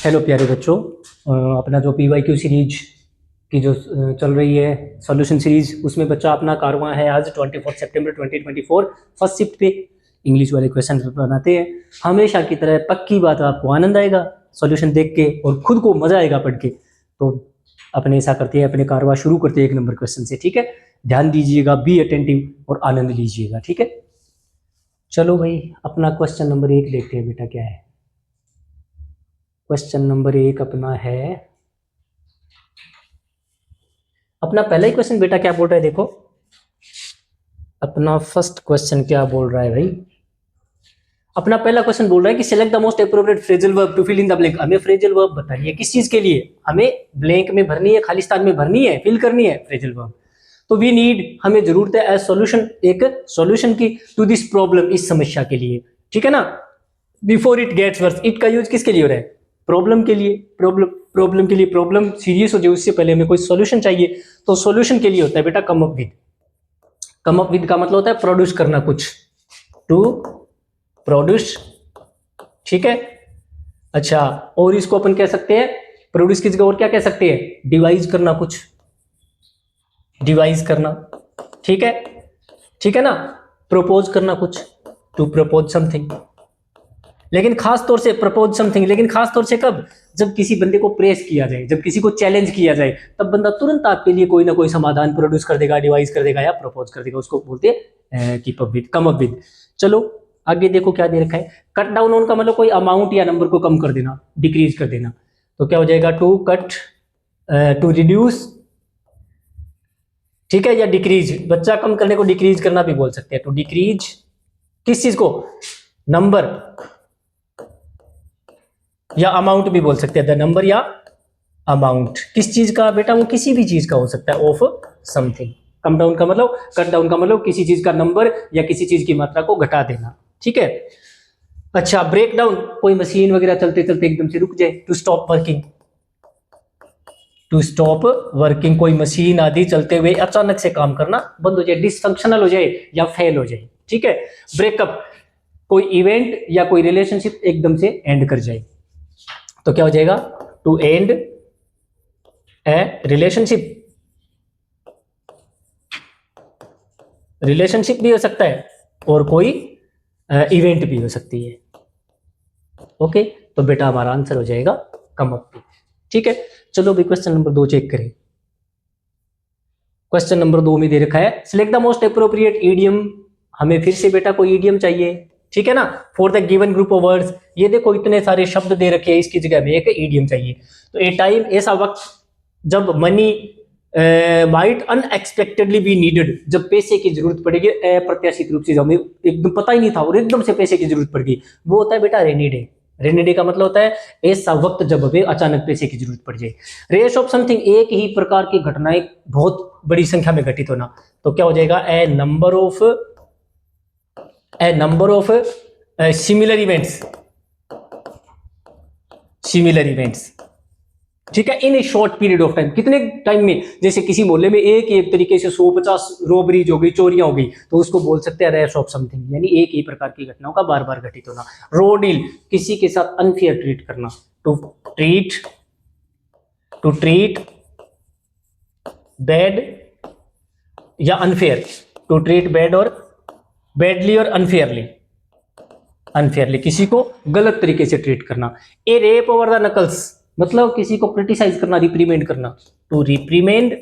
Hello प्यारे बच्चों, अपना जो PYQ सीरीज की जो चल रही है सॉल्यूशन सीरीज, उसमें बच्चा अपना कारवां है आज 24 सितंबर 2024 फर्स्ट शिफ्ट पे इंग्लिश वाले क्वेश्चन बनाते हैं। हमेशा की तरह पक्की बात, आपको आनंद आएगा सॉल्यूशन देख के और खुद को मजा आएगा पढ़ के। तो अपने ऐसा करते हैं, अपने कारवां शुरू करते हैं 1 नंबर क्वेश्चन से। ठीक है, ध्यान दीजिएगा, बी अटेंटिव और आनंद लीजिएगा। ठीक है, चलो भाई अपना क्वेश्चन नंबर 1 देखते हैं बेटा क्या है। क्वेश्चन नंबर 1 अपना है, अपना पहला ही क्वेश्चन बेटा क्या बोल रहा है, देखो अपना फर्स्ट क्वेश्चन क्या बोल रहा है भाई। अपना पहला क्वेश्चन बोल रहा है कि select the most appropriate phrasal verb to fill in the blank. हमें फ्रेजल वर्ब बतानी है, किस चीज के लिए, हमें ब्लैंक में भरनी है, खालिस्तान में भरनी है, फिल करनी है फ्रेजल वर्ब। तो वी नीड, हमें जरूरत है एज सॉल्यूशन, एक सॉल्यूशन की, टू दिस प्रॉब्लम, इस समस्या के लिए। ठीक है ना, before it gets worse. It का यूज किसके लिए हो रहा है, प्रॉब्लम के लिए। प्रॉब्लम के लिए, प्रॉब्लम सीरियस हो जाए उससे पहले हमें कोई सॉल्यूशन चाहिए। तो सॉल्यूशन के लिए होता है बेटा come up with. Come up with का मतलब होता है प्रोड्यूस करना कुछ, टू प्रोड्यूस। ठीक है, अच्छा, और इसको अपन कह सकते हैं प्रोड्यूस की जगह और क्या कह सकते हैं, डिवाइस करना कुछ, डिवाइस करना। ठीक है, ठीक है ना, प्रपोज करना कुछ, टू प्रपोज समथिंग। लेकिन खास तौर से प्रपोज समथिंग, लेकिन खास तौर से कब, जब किसी बंदे को प्रेस किया जाए, जब किसी को चैलेंज किया जाए, तब बंदा तुरंत आपके लिए कोई ना कोई समाधान प्रोड्यूस कर देगा, डिवाइस कर देगा या प्रपोज कर देगा। उसको बोलते हैं keep up with, come up with. चलो आगे देखो क्या दे रखा है। कट डाउन ऑन का मतलब कोई अमाउंट या नंबर को कम कर देना, डिक्रीज कर देना। तो क्या हो जाएगा, टू कट, टू रिड्यूस। ठीक है, या डिक्रीज, बच्चा कम करने को डिक्रीज करना भी बोल सकते हैं। टू डिक्रीज किस चीज को, नंबर या अमाउंट भी बोल सकते हैं, द नंबर या अमाउंट। किस चीज का बेटा, वो किसी भी चीज का हो सकता है, ऑफ समथिंग। कम डाउन का मतलब, कट डाउन का मतलब किसी चीज का नंबर या किसी चीज की मात्रा को घटा देना। ठीक है, अच्छा, ब्रेक डाउन, कोई मशीन वगैरह चलते चलते एकदम से रुक जाए। To stop working, to stop working, कोई मशीन आदि चलते हुए अचानक से काम करना बंद हो जाए, डिसफंक्शनल हो जाए या फेल हो जाए। ठीक है, ब्रेकअप, कोई इवेंट या कोई रिलेशनशिप एकदम से एंड कर जाए। तो क्या हो जाएगा, to end a relationship. Relationship भी हो सकता है और कोई इवेंट भी हो सकती है। ओके, तो बेटा हमारा आंसर हो जाएगा कम अप। ठीक है, चलो भी क्वेश्चन नंबर 2 चेक करें। क्वेश्चन नंबर 2 में दे रखा है select the most appropriate idiom. हमें फिर से बेटा कोई ईडियम चाहिए। ठीक है ना, for the given group of words. ये देखो इतने सारे शब्द दे रखे हैं, इसकी जगह में एक ईडियम चाहिए। तो ए टाइम, ऐसा वक्त जब money might unexpectedly be needed, जब पैसे की जरूरत पड़ेगी अप्रत्याशित रूप से, जो हमें एकदम पता ही नहीं था और एकदम से पैसे की जरूरत पड़ गई, वो होता है बेटा रेनी डे। रेनी डे का मतलब होता है ऐसा वक्त जब हमें अचानक पैसे की जरूरत पड़ जाए। रेस ऑफ समथिंग, एक ही प्रकार की घटनाएं बहुत बड़ी संख्या में घटित होना। तो क्या हो जाएगा, a number of similar events, similar events. ठीक है, in a short period of time, कितने टाइम में, जैसे किसी मोहल्ले में एक तरीके से 150 रोबरीज हो गई, चोरियां हो गई, तो उसको बोल सकते हैं रेस ऑफ समथिंग, यानी एक ही प्रकार की घटनाओं का बार बार घटित होना। रो डील, किसी के साथ अनफेयर ट्रीट करना। टू ट्रीट बैड या अनफेयर, टू ट्रीट बैड और बैडली और अनफेयरली, अनफेयरली किसी को गलत तरीके से ट्रीट करना। ए रेप ओवर द नकल्स, मतलब किसी को क्रिटिसाइज करना, रिप्रीमेंड करना। टू रिप्रीमेंड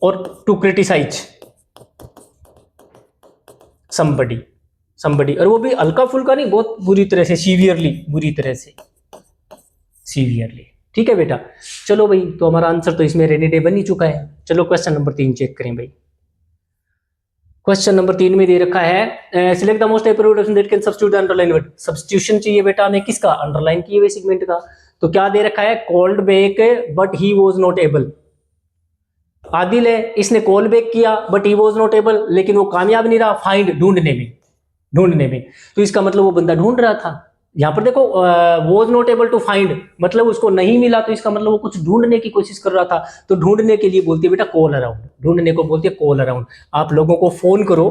और टू क्रिटिसाइज समबडी, और वो भी हल्का फुल्का नहीं, बहुत बुरी तरह से, सीवियरली, बुरी तरह से, सीवियरली। ठीक है बेटा, चलो भाई, तो हमारा आंसर तो इसमें रेनी डे बन ही चुका है। चलो क्वेश्चन नंबर 3 चेक करें भाई। क्वेश्चन नंबर 3 में दे रखा है select the most appropriate option that can substitute the underline word. Substitution चाहिए बेटा हमें, किसका, अंडरलाइन किए हुए सेगमेंट का। तो क्या दे रखा है, called back but he was not able. Adil है, इसने कॉल बैक किया but he was not able, लेकिन वो कामयाब नहीं रहा फाइंड, ढूंढने में। तो इसका मतलब वो बंदा ढूंढ रहा था। यहां पर देखो was not able to find, मतलब उसको नहीं मिला, तो इसका मतलब वो कुछ ढूंढने की कोशिश कर रहा था। तो ढूंढने के लिए बोलती है बेटा कॉल अराउंड, ढूंढने को बोलती है कॉल अराउंड। आप लोगों को फोन करो,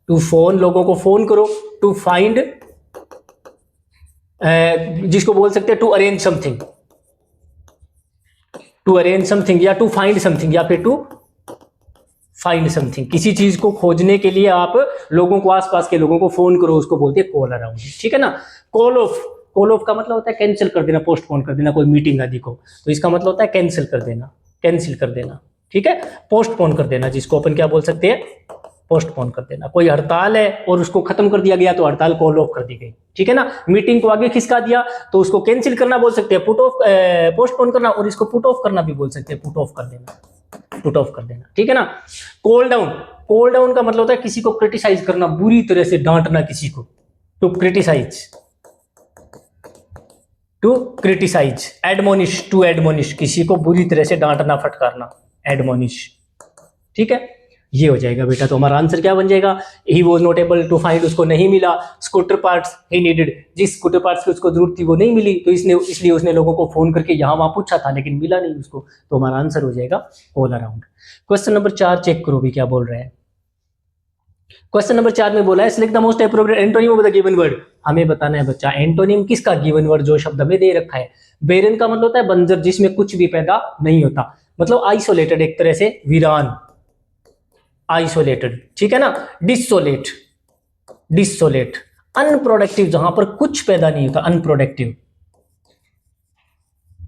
लोगों को फोन करो, टू फाइंड जिसको बोल सकते हैं to arrange something, to arrange something, या टू फाइंड समथिंग, या फिर टू फाइंड समथिंग। किसी चीज को खोजने के लिए आप लोगों को, आसपास के लोगों को फोन करो, उसको बोलते हैं कॉल अराउंड, ठीक है ना। कॉल ऑफ, कॉल ऑफ का मतलब होता है कैंसिल कर देना, पोस्टपोन कर देना, कोई मीटिंग आदि को, तो इसका मतलब होता है कैंसिल कर देना, कैंसिल कर देना, ठीक है। पोस्टपोन कर देना, जिसको अपन क्या बोल सकते हैं, पोस्टपोन कर देना। कोई हड़ताल है और उसको खत्म कर दिया गया तो हड़ताल कॉल ऑफ कर दी गई, ठीक है ना। मीटिंग को आगे खिसका दिया तो उसको कैंसिल करना बोल सकते हैं, पुट ऑफ, पोस्टपोन करना, और इसको पुट ऑफ करना भी बोल सकते हैं, पुट ऑफ कर देना, पुट ऑफ कर देना, ठीक है ना। कॉल डाउन, कॉल डाउन का मतलब होता है किसी को क्रिटिसाइज करना, बुरी तरह से डांटना किसी को, to criticise, to criticise. Admonish, to admonish, किसी को बुरी तरह से डांटना, फटकारना, एडमोनिश, ठीक है। ये हो जाएगा बेटा। तो हमारा आंसर क्या बन जाएगा, he was not able to find, उसको नहीं मिला, स्कूटर पार्ट्स ही नीडेड, जिस स्कूटर पार्ट्स की उसको जरूरत थी वो नहीं मिली, तो इसलिए उसने लोगों को फोन करके यहाँ वहां पूछा था लेकिन मिला नहीं उसको, तो हमारा आंसर हो जाएगा all around. Question number 4 check करो भी क्या बोल रहा है। क्वेश्चन नंबर 4 में बोला है select the most appropriate antonym of the given word. हमें बताना है बच्चा एंटोनिम किसका, गिवन वर्ड जो शब्द हमें दे रखा है। बेरन का मतलब होता है बंजर, जिसमें कुछ भी पैदा नहीं होता, मतलब आइसोलेटेड, एक तरह से वीरान, आइसोलेटेड, ठीक है ना। Desolate, desolate. अनप्रोडक्टिव, जहां पर कुछ पैदा नहीं होता, अनप्रोडक्टिव,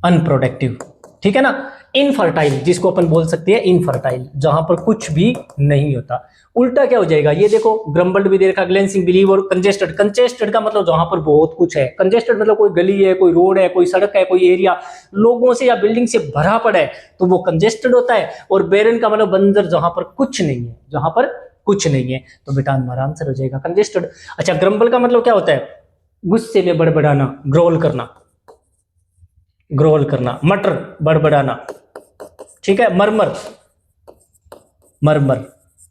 अनप्रोडक्टिव, ठीक है ना। इनफर्टाइल, जिसको अपन बोल सकते हैं इनफर्टाइल, जहां पर कुछ भी नहीं होता। उल्टा क्या हो जाएगा, ये देखो ग्रम्बल्ड भी दे रखा, ग्लेंसिंग, बिलीव और कंजेस्टेड। कंजेस्टेड का मतलब जहां पर बहुत कुछ है, कंजेस्टेड मतलब कोई गली है, कोई रोड है, कोई सड़क है, कोई एरिया लोगों से या बिल्डिंग से भरा पड़ा है तो वो कंजेस्टेड होता है। और बेरन का मतलब बंजर, जहां पर कुछ नहीं है, जहां पर कुछ नहीं है, तो बेटा हमारा आंसर हो जाएगा कंजेस्टेड। अच्छा, ग्रम्बल का मतलब क्या होता है, गुस्से में बड़बड़ाना, ग्रोल करना, ग्रोल करना। मटर, बड़बड़ाना, ठीक है। मरमर, मरमर,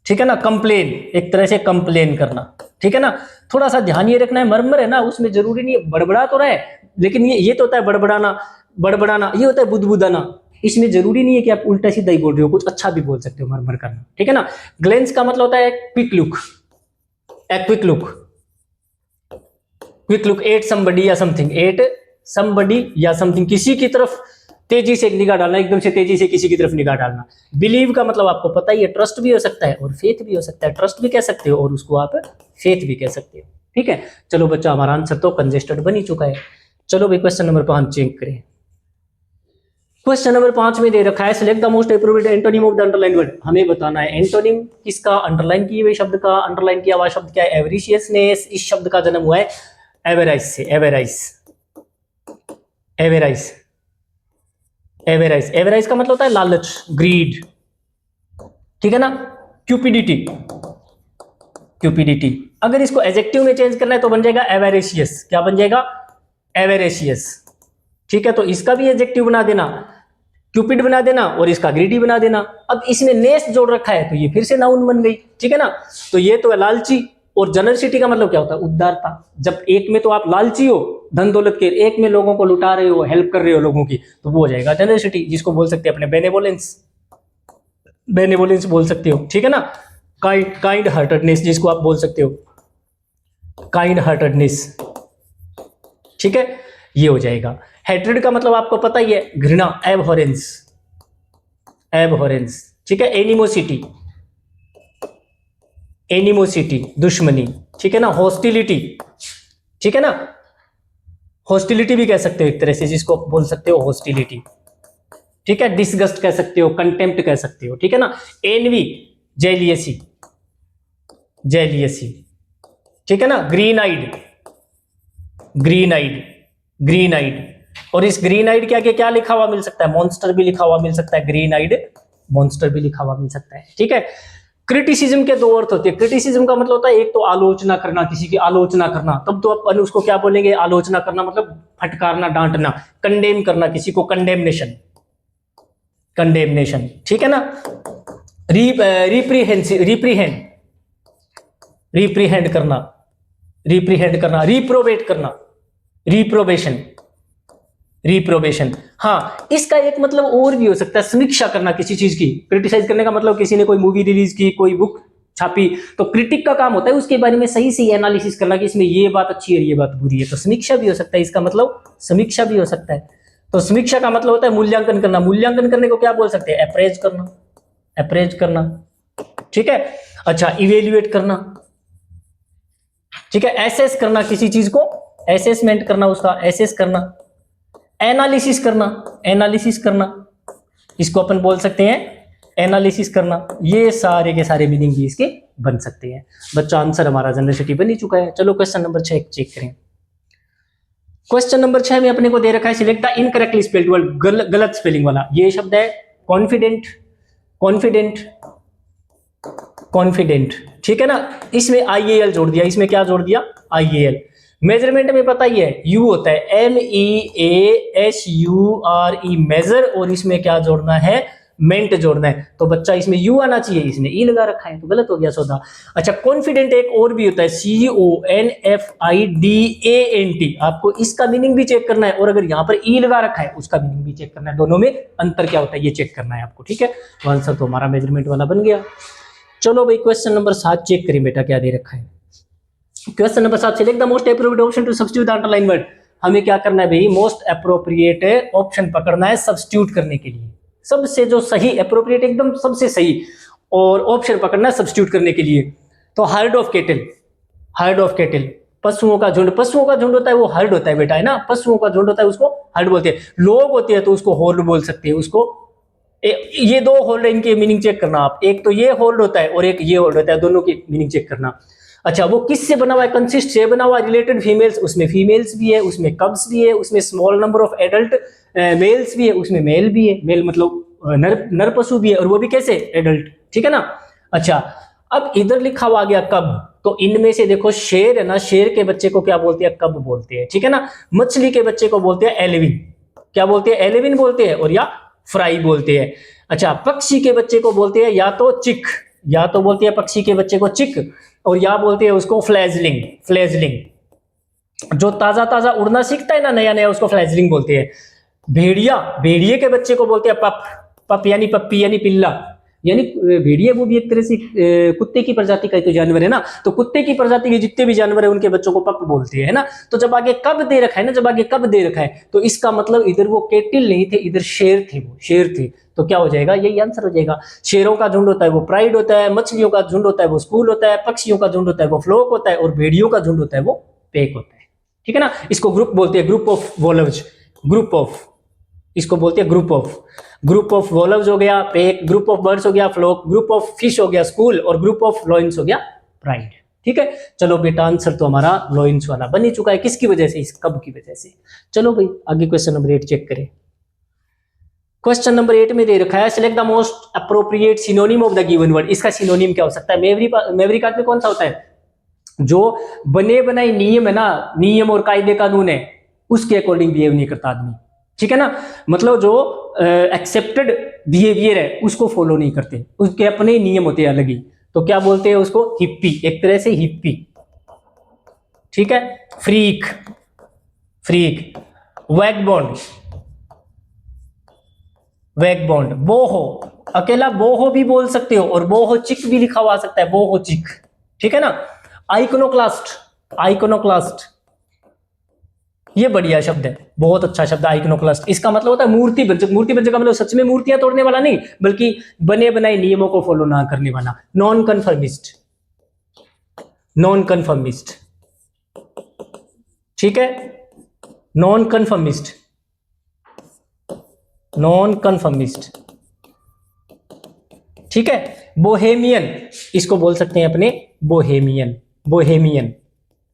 ठीक है ना। कंप्लेन, एक तरह से कंप्लेन करना, ठीक है ना। थोड़ा सा ध्यान ये रखना है, मरमर है ना, उसमें जरूरी नहीं है बड़बड़ा तो रहा है, लेकिन ये तो होता है बड़बड़ाना, बड़बड़ाना ये होता है बुदबुदाना, इसमें जरूरी नहीं है कि आप उल्टा सीधा ही बोल रहे हो, कुछ अच्छा भी बोल सकते हो मरमर करना, ठीक है ना। ग्लेंस का मतलब होता है quick look, a quick look, quick look at somebody या समथिंग, एट समबडी या समथिंग, किसी की तरफ तेजी से निगाह डालना, एकदम से तेजी से किसी की तरफ निगाह डालना। बिलीव का मतलब आपको पता ही है, ट्रस्ट भी हो सकता है और फेथ भी हो सकता है, ट्रस्ट भी कह सकते हो और उसको आप फेथ भी कह सकते हो, ठीक है। चलो बच्चा, हमारा आंसर तो कंजेस्टेड बन ही चुका है। चलो भाई क्वेश्चन नंबर 5 चेक करें। क्वेश्चन नंबर 5 में दे रखा है select the most appropriate antonym of the underline word. हमें बताना है एंटोनिम किसका, अंडरलाइन किए हुए शब्द का। अंडरलाइन किया हुआ शब्द क्या है, एवरिशियसनेस। इस शब्द का जन्म हुआ है एवेराइस से, एवेराइस, एवेराइस, एवेराइस। एवेराइस का मतलब होता है लालच, ग्रीड, ठीक है ना। Cupidity, cupidity. अगर इसको एडजेक्टिव में चेंज करना है तो बन जाएगा एवेरेशियस। क्या बन जाएगा, एवेरेशियस, ठीक है। तो इसका भी एडजेक्टिव बना देना, क्यूपिड बना देना, और इसका ग्रीडी बना देना। अब इसमें नेस जोड़ रखा है तो ये फिर से नाउन बन गई, ठीक है ना। तो ये तो है लालची। और जनरसिटी का मतलब क्या होता है, उदारता। जब एक में तो आप लालची हो धन दौलत के, एक में लोगों को लुटा रहे हो, हेल्प कर रहे हो लोगों की, तो वो हो जाएगा जनरसिटी, जिसको बोल सकते हैं अपने बेनेवोलेंस, बेनेवोलेंस बोल सकते हो, ठीक है ना। काइंड, काइंड हार्टेडनेस, जिसको आप बोल सकते हो काइंड हार्टेडनेस, ठीक है, ये हो जाएगा। हेट्रेड का मतलब आपको पता ही है, घृणा, एबहॉरेंस, एबहॉरेंस, ठीक है। एनिमोसिटी, एनिमोसिटी, दुश्मनी, ठीक है ना। हॉस्टिलिटी, ठीक है ना, हॉस्टिलिटी भी कह सकते हो एक तरह से, जिसको बोल सकते हो हॉस्टिलिटी, ठीक है। डिसगस्ट कह सकते हो, कंटेम्प्ट कह सकते हो, ठीक है ना। एनवी, जेलियसी, जेलियसी, ठीक है ना। ग्रीन आइड, ग्रीन आइड, ग्रीन आइड। और इस ग्रीन आइड के आगे क्या लिखा हुआ मिल सकता है, मॉन्स्टर भी लिखा हुआ मिल सकता है, ग्रीन आइड मॉन्स्टर भी लिखा हुआ मिल सकता है, ठीक है। क्रिटिसिज्म के दो अर्थ होते हैं। क्रिटिसिज्म का मतलब होता है एक तो आलोचना करना, किसी की आलोचना करना, तब तो अपन उसको क्या बोलेंगे, आलोचना करना मतलब फटकारना, डांटना। कंडेम करना किसी को, कंडेमनेशन, कंडेमनेशन, ठीक है ना। रिप्रीहेंड, रिप्रीहेंड, रिप्रीहेंड करना, रिप्रीहेंड करना। रिप्रोबेट करना, रिप्रोबेशन, रिप्रोबेशन। हाँ, इसका एक मतलब और भी हो सकता है, समीक्षा करना किसी चीज की। क्रिटिसाइज करने का मतलब किसी ने कोई मूवी रिलीज की, कोई बुक छापी, तो क्रिटिक का काम होता है उसके बारे में सही सही एनालिसिस करना कि इसमें ये बात अच्छी है ये बात बुरी है। तो समीक्षा भी हो सकता है, इसका मतलब समीक्षा भी हो सकता है। तो समीक्षा का मतलब होता है मूल्यांकन करना। मूल्यांकन करने को क्या बोल सकते हैं? अप्रेज करना, अप्रेज करना, ठीक है। अच्छा, इवेल्युएट करना, ठीक है। एसेस करना किसी चीज को, एसेसमेंट करना, उसका एसेस करना, एनालिसिस करना, एनालिसिस करना, इसको अपन बोल सकते हैं एनालिसिस करना। ये सारे के सारे मीनिंग भी इसके बन सकते हैं। बच्चा आंसर हमारा जनरल सिटी बन ही चुका है। चलो क्वेश्चन नंबर 6 चेक करें। क्वेश्चन नंबर 6 में अपने को दे रखा है select the incorrectly spelled word, गलत स्पेलिंग वाला। ये शब्द है कॉन्फिडेंट, कॉन्फिडेंट, कॉन्फिडेंट, ठीक है ना। इसमें आईएएल जोड़ दिया, इसमें क्या जोड़ दिया? आईएएल। मेजरमेंट में पता ही है यू होता है, MEASURE, मेजर, और इसमें क्या जोड़ना है? मेंट जोड़ना है। तो बच्चा इसमें यू आना चाहिए, इसने ई लगा रखा है तो गलत हो गया सौदा। अच्छा, कॉन्फिडेंट एक और भी होता है CONFIDENT, आपको इसका मीनिंग भी चेक करना है, और अगर यहाँ पर ई लगा रखा है उसका मीनिंग भी चेक करना है। दोनों में अंतर क्या होता है ये चेक करना है आपको, ठीक है। तो आंसर तो हमारा मेजरमेंट वाला बन गया। चलो भाई क्वेश्चन नंबर 7 चेक करें बेटा, क्या दे रखा है। Question number 7, select the most appropriate option to substitute underline word. हमें क्या करना है भाई? मोस्ट एप्रोप्रिएट ऑप्शन पकड़ना है सब्स्टिट्यूट करने के लिए। सबसे जो सही, एप्रोप्रिएट एकदम सबसे सही, और ऑप्शन पकड़ना है सब्स्टिट्यूट करने के लिए। तो heard of cattle, heard of cattle, पशुओं का झुंड, पशुओं का झुंड होता है वो हर्ड होता है बेटा, है ना। पशुओं का झुंड होता है उसको हर्ड बोलते हैं। लोग होते हैं तो उसको होल्ड बोल सकते हैं, उसको ये दो होल्ड है, इनके मीनिंग चेक करना आप। एक तो ये होल्ड होता है और एक ये होल्ड होता है, दोनों की मीनिंग चेक करना। अच्छा, वो किससे बना हुआ है? कंसिस्ट से बना हुआ। रिलेटेड फीमेल्स, उसमें फीमेल्स भी है, उसमें कब्स भी है, उसमें small number of adult males भी है, उसमें मेल भी है, मेल मतलब नर पशु भी है, और वो भी कैसे? एडल्ट, ठीक है ना। अच्छा, अब इधर लिखा हुआ आ गया कब, तो इनमें से देखो शेर है ना, शेर के बच्चे को क्या बोलते हैं? कब बोलते हैं, ठीक है ना। मछली के बच्चे को बोलते हैं एलेविन, क्या बोलते हैं? एलेविन बोलते हैं, और या फ्राई बोलते हैं। अच्छा, पक्षी के बच्चे को बोलते हैं या तो चिक, या तो बोलते हैं पक्षी के बच्चे को चिक, और या बोलते हैं उसको फ्लैजलिंग, फ्लैजलिंग। जो ताजा ताजा उड़ना सीखता है ना, नया नया, उसको फ्लैजलिंग बोलते हैं। भेड़िया, भेड़िए के बच्चे को बोलते हैं पप, पप यानी पप्पी यानी पिल्ला, यानी भेड़िया वो भी एक तरह से कुत्ते की प्रजाति का ही तो जानवर है ना। तो कुत्ते की प्रजाति के जितने भी जानवर है उनके बच्चों को पप बोलते हैं, है ना। तो जब आगे कब दे रखा है ना, जब आगे कब दे रखा है, तो इसका मतलब इधर वो केटिल नहीं थे, इधर शेर थे, वो शेर थे। तो क्या हो जाएगा? यही आंसर हो जाएगा। शेरों का झुंड होता है वो प्राइड होता है, मछलियों का झुंड होता है वो स्कूल होता है, पक्षियों का झुंड होता है वो फ्लोक होता है, और भेड़ियों का झुंड होता है वो पेक होता है, ठीक है ना। इसको ग्रुप बोलते हैं, group of wolves, group of, इसको बोलते हैं group of. Group of wolves हो गया पेक, ग्रुप ऑफ बर्ड्स हो गया फ्लोक, ग्रुप ऑफ फिश हो गया स्कूल, और ग्रुप ऑफ लॉइन्स हो गया प्राइड, ठीक है। चलो बेटा आंसर तो हमारा लॉइन्स वाला बन ही चुका है। किसकी वजह से? इस कब की वजह से। चलो भाई आगे क्वेश्चन नंबर 8 चेक करें। क्वेश्चन नंबर 8 में दे रखा है select the most appropriate synonym of the given word. इसका सिनोनिम क्या हो सकता है? मेवरिक आर्ट में कौन सा होता है? जो बने बनाए नियम है ना, नियम और कायदे कानून है, उसके अकॉर्डिंग बिहेव नहीं करता आदमी, ठीक है ना। मतलब जो एक्सेप्टेड बिहेवियर है उसको फॉलो नहीं करते, उसके अपने नियम होते हैं अलग ही। तो क्या बोलते हैं उसको? हिप्पी, एक तरह से हिप्पी, ठीक है। फ्रीक, फ्रीक, वैगबॉन्ड, वैगबॉन्ड, बोहो, अकेला बोहो भी बोल सकते हो, और बोहो चिक भी लिखा हुआ आ सकता है, बोहो चिक, ठीक है ना। आइकोनोक्लास्ट, आइकोनोक्लास्ट, ये बढ़िया शब्द है, बहुत अच्छा शब्द है आइकोनोक्लास्ट। इसका मतलब होता है मूर्ति भंजक। मूर्ति भंजक का मतलब सच में मूर्तियां तोड़ने वाला नहीं, बल्कि बने बनाए नियमों को फॉलो ना करने वाला। नॉन कन्फर्मिस्ट, नॉन कन्फर्मिस्ट, ठीक है। नॉन कन्फर्मिस्ट, नॉन कन्फर्मिस्ट, ठीक है। बोहेमियन, इसको बोल सकते हैं अपने बोहेमियन, बोहेमियन,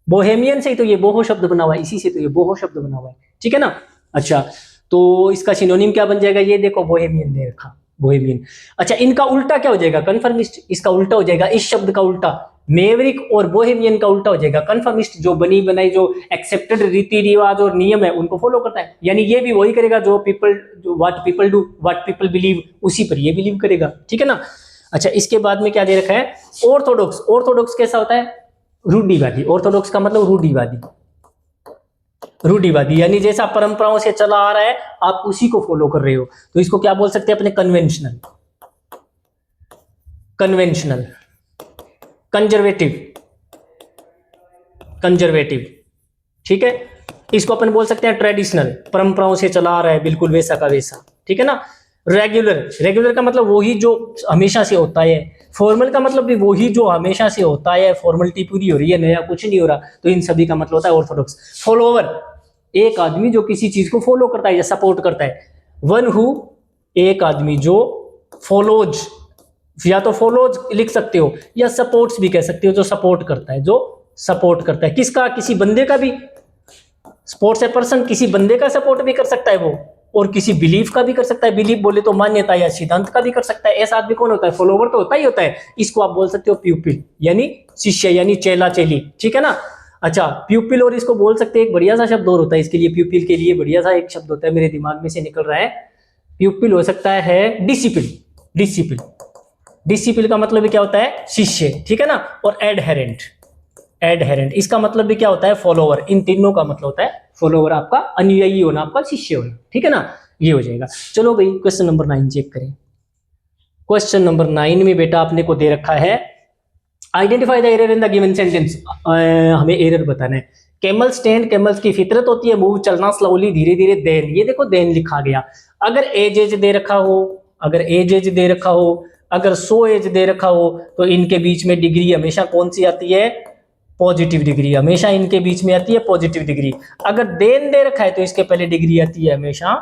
बोहेमियन से ही तो ये बोहो शब्द बना हुआ है, इसी से तो ये बोहो शब्द बना हुआ है, ठीक है ना। अच्छा, तो इसका सिनोनिम क्या बन जाएगा? ये देखो बोहेमियन दे रखा, बोहेमियन। अच्छा, इनका उल्टा क्या हो जाएगा? कन्फर्मिस्ट। इसका उल्टा हो जाएगा इस शब्द का उल्टा, मेवरिक और बोहेमियन का उल्टा हो जाएगा कन्फर्मिस्ट। जो बनी बनाई, जो एक्सेप्टेड रीति रिवाज और नियम है उनको फॉलो करता है, यानी ये भी वही करेगा जो पीपल, जो what people do, what people believe, उसी पर ये बिलीव करेगा, ठीक है ना। अच्छा, इसके बाद में क्या दे रखा है? ऑर्थोडॉक्स। ऑर्थोडॉक्स कैसा होता है? रूढ़िवादी। ऑर्थोडॉक्स का मतलब रूढ़िवादी, रूढ़िवादी यानी जैसा परंपराओं से चला आ रहा है आप उसी को फॉलो कर रहे हो। तो इसको क्या बोल सकते हैं अपने? कन्वेंशनल, कन्वेंशनल, कंजर्वेटिव, कंजर्वेटिव, ठीक है। इसको अपन बोल सकते हैं ट्रेडिशनल, परंपराओं से चला आ रहा है, बिल्कुल वैसा का वैसा, ठीक है ना। रेगुलर, रेगुलर का मतलब वही जो हमेशा से होता है। फॉर्मल का मतलब भी वही जो हमेशा से होता है, फॉर्मलिटी पूरी हो रही है, नया कुछ नहीं हो रहा। तो इन सभी का मतलब होता है ऑर्थोडॉक्स। फॉलोवर, एक आदमी जो किसी चीज को फॉलो करता है या सपोर्ट करता है। वन हु, एक आदमी जो फॉलोज, या तो फॉलोज लिख सकते हो या सपोर्ट्स भी कह सकते हो, जो सपोर्ट करता है, जो सपोर्ट करता है किसका, किसी बंदे का भी। स्पोर्ट्स ए पर्सन, किसी बंदे का सपोर्ट भी कर सकता है वो, और किसी बिलीफ का भी कर सकता है। बिलीफ बोले तो मान्यता या सिद्धांत का भी कर सकता है। ऐसा आदमी कौन होता है, फॉलोवर तो होता ही होता है। इसको आप बोल सकते हो प्यूपिल, यानी शिष्य, यानी चेला चेली, ठीक है ना। अच्छा, प्यूपिल, और इसको बोल सकते हैं एक बढ़िया सा शब्द और होता है इसके लिए, प्यूपिल के लिए बढ़िया सा एक शब्द होता है, मेरे दिमाग में से निकल रहा है। प्यूपिल हो सकता है डिसिपल, डिसिपल, डिसिपल का मतलब क्या होता है, शिष्य, ठीक है ना। और एडहेरेंट, एडहेरेंट इसका मतलब भी क्या होता है, फॉलोवर। इन तीनों का मतलब होता है फॉलोवर, आपका अनुयायी होना, आपका शिष्य होना, ठीक है ना। ये हो जाएगा। चलो भाई क्वेश्चन नंबर 9 चेक करें। क्वेश्चन नंबर 9 में बेटा आपने को दे रखा है identify the error in the given sentence. हमें एरर बताना है। कैमल स्टैंड, कैमल्स की फितरत होती है मूव, चलना स्लोली, धीरे धीरे। देन, ये देखो देन लिखा गया। अगर एज दे रखा हो, अगर एज दे रखा हो, अगर 100 एज दे रखा हो, तो इनके बीच में डिग्री हमेशा कौन सी आती है, पॉजिटिव डिग्री, हमेशा इनके बीच में आती है पॉजिटिव डिग्री। अगर देन दे रखा है तो इसके पहले डिग्री आती है हमेशा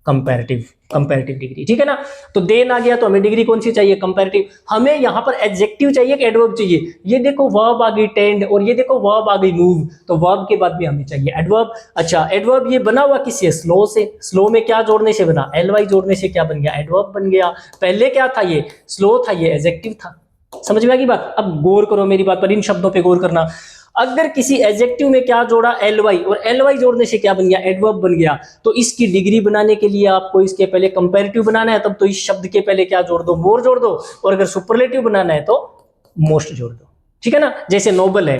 कंपैरेटिव, कंपैरेटिव डिग्री, ठीक है ना। तो देन आ गया तो हमें डिग्री कौन सी चाहिए, कंपैरेटिव। हमें यहां पर एडजेक्टिव चाहिए कि एडवर्ब चाहिए। ये देखो वर्ब आ गई टेंड, और ये देखो वर्ब आ गई मूव, तो वर्ब के बाद भी हमें चाहिए एडवर्ब। अच्छा, एडवर्ब ये बना हुआ किससे, स्लो से। स्लो में क्या जोड़ने से बना, एलवाई जोड़ने से क्या बन गया, एडवर्ब बन गया। पहले क्या था, ये स्लो था, ये एडजेक्टिव था। समझ में आ गई बात। अब गौर करो मेरी बात पर, इन शब्दों पे गौर करना। अगर किसी एडजेक्टिव में क्या जोड़ा, एलवाई, और एलवाई जोड़ने से क्या बन गया, एडवर्ब बन गया। तो इसकी डिग्री बनाने के लिए आपको इसके पहले कंपैरेटिव बनाना है, तब तो इस शब्द के पहले क्या जोड़ दो, मोर जोड़ दो। और अगर सुपरलेटिव बनाना है तो मोस्ट जोड़ दो, ठीक है ना। जैसे नोबल है,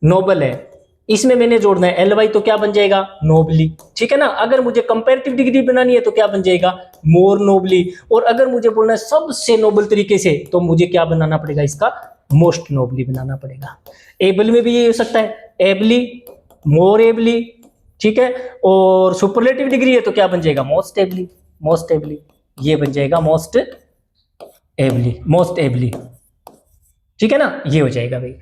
नोबल है, इसमें मैंने जोड़ना है एलवाई, तो क्या बन जाएगा, नोबली, ठीक है ना। अगर मुझे कंपैरेटिव डिग्री बनानी है तो क्या बन जाएगा, मोर नोबली। और अगर मुझे बोलना है सबसे नोबल तरीके से, तो मुझे क्या बनाना पड़ेगा, इसका मोस्ट नोबली बनाना पड़ेगा। एबल में भी ये हो सकता है, एबली, मोर एबली, ठीक है। और सुपरलेटिव डिग्री है तो क्या बन जाएगा, मोस्ट एबली, मोस्ट एबली, ये बन जाएगा मोस्ट एबली, मोस्ट एबली, ठीक है ना। ये हो जाएगा भाई।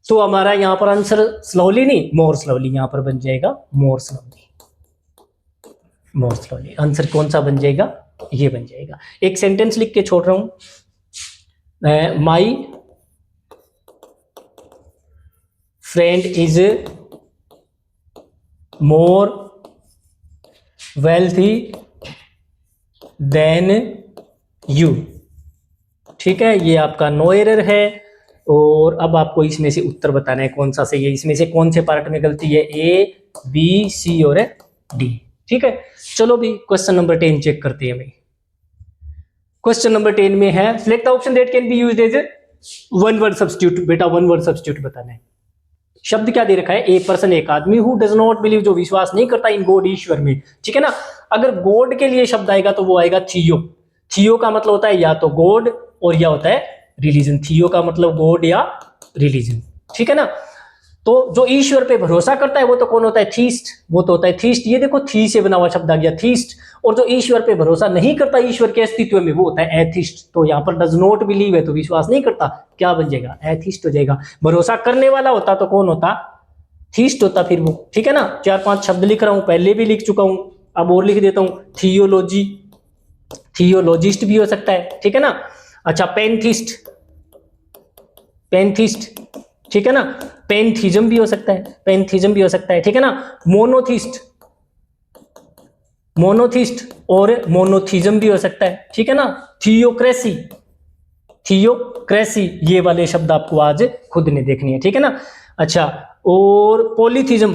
तो हमारा यहां पर आंसर स्लोली नहीं, मोर स्लोली, यहां पर बन जाएगा मोर स्लोली, मोर स्लोली। आंसर कौन सा बन जाएगा, ये बन जाएगा। एक सेंटेंस लिख के छोड़ रहा हूं, my friend is more wealthy than you, ठीक है। ये आपका नो एरर है। और अब आपको इसमें से उत्तर बताना है कौन सा सही है, इसमें से कौन से पार्ट में गलती है, ए, बी, सी और डी, ठीक है। चलो भी क्वेश्चन नंबर 10 चेक करते हैं भाई। क्वेश्चन नंबर 10 में है select the option that can be used as one word substitute. बेटा वन वर्ड सब्स्टिट्यूट बताना है। शब्द क्या दे रखा है, ए पर्सन, एक आदमी, हु डज नॉट बिलीव, जो विश्वास नहीं करता, इन गॉड, ईश्वर में, ठीक है ना। अगर गॉड के लिए शब्द आएगा तो वो आएगा थियो। थियो का मतलब होता है या तो गॉड और या होता है रिलीजन। थियो का मतलब गॉड या रिलीजन, ठीक है ना। तो जो ईश्वर पे भरोसा करता है वो तो कौन होता है, थीस्ट, वो तो होता है थीस्ट। ये देखो थी से बना हुआ शब्द आ गया, थीस्ट। और जो ईश्वर पे भरोसा नहीं करता, ईश्वर के अस्तित्व में, वो होता है एथिस्ट। तो यहाँ पर डज नॉट बिलीव है तो विश्वास नहीं करता, क्या बन जाएगा, एथिस्ट हो जाएगा। भरोसा करने वाला होता तो कौन होता, थीस्ट होता फिर वो, ठीक है ना। 4-5 शब्द लिख रहा हूं, पहले भी लिख चुका हूं, अब और लिख देता हूं। थियोलॉजी, थियोलॉजिस्ट भी हो सकता है, ठीक है ना। अच्छा, पेंथिस्ट, पेंथिस्ट, ठीक है ना। पेंथिज्म भी हो सकता है, पेंथिज्म भी हो सकता है, ठीक है ना। मोनोथिस्ट, मोनोथिस्ट और मोनोथिज्म भी हो सकता है, ठीक है ना। थियोक्रेसी, थियोक्रेसी, ये वाले शब्द आपको आज खुद ने देखनी है, ठीक है ना। अच्छा, और पॉलीथिज्म,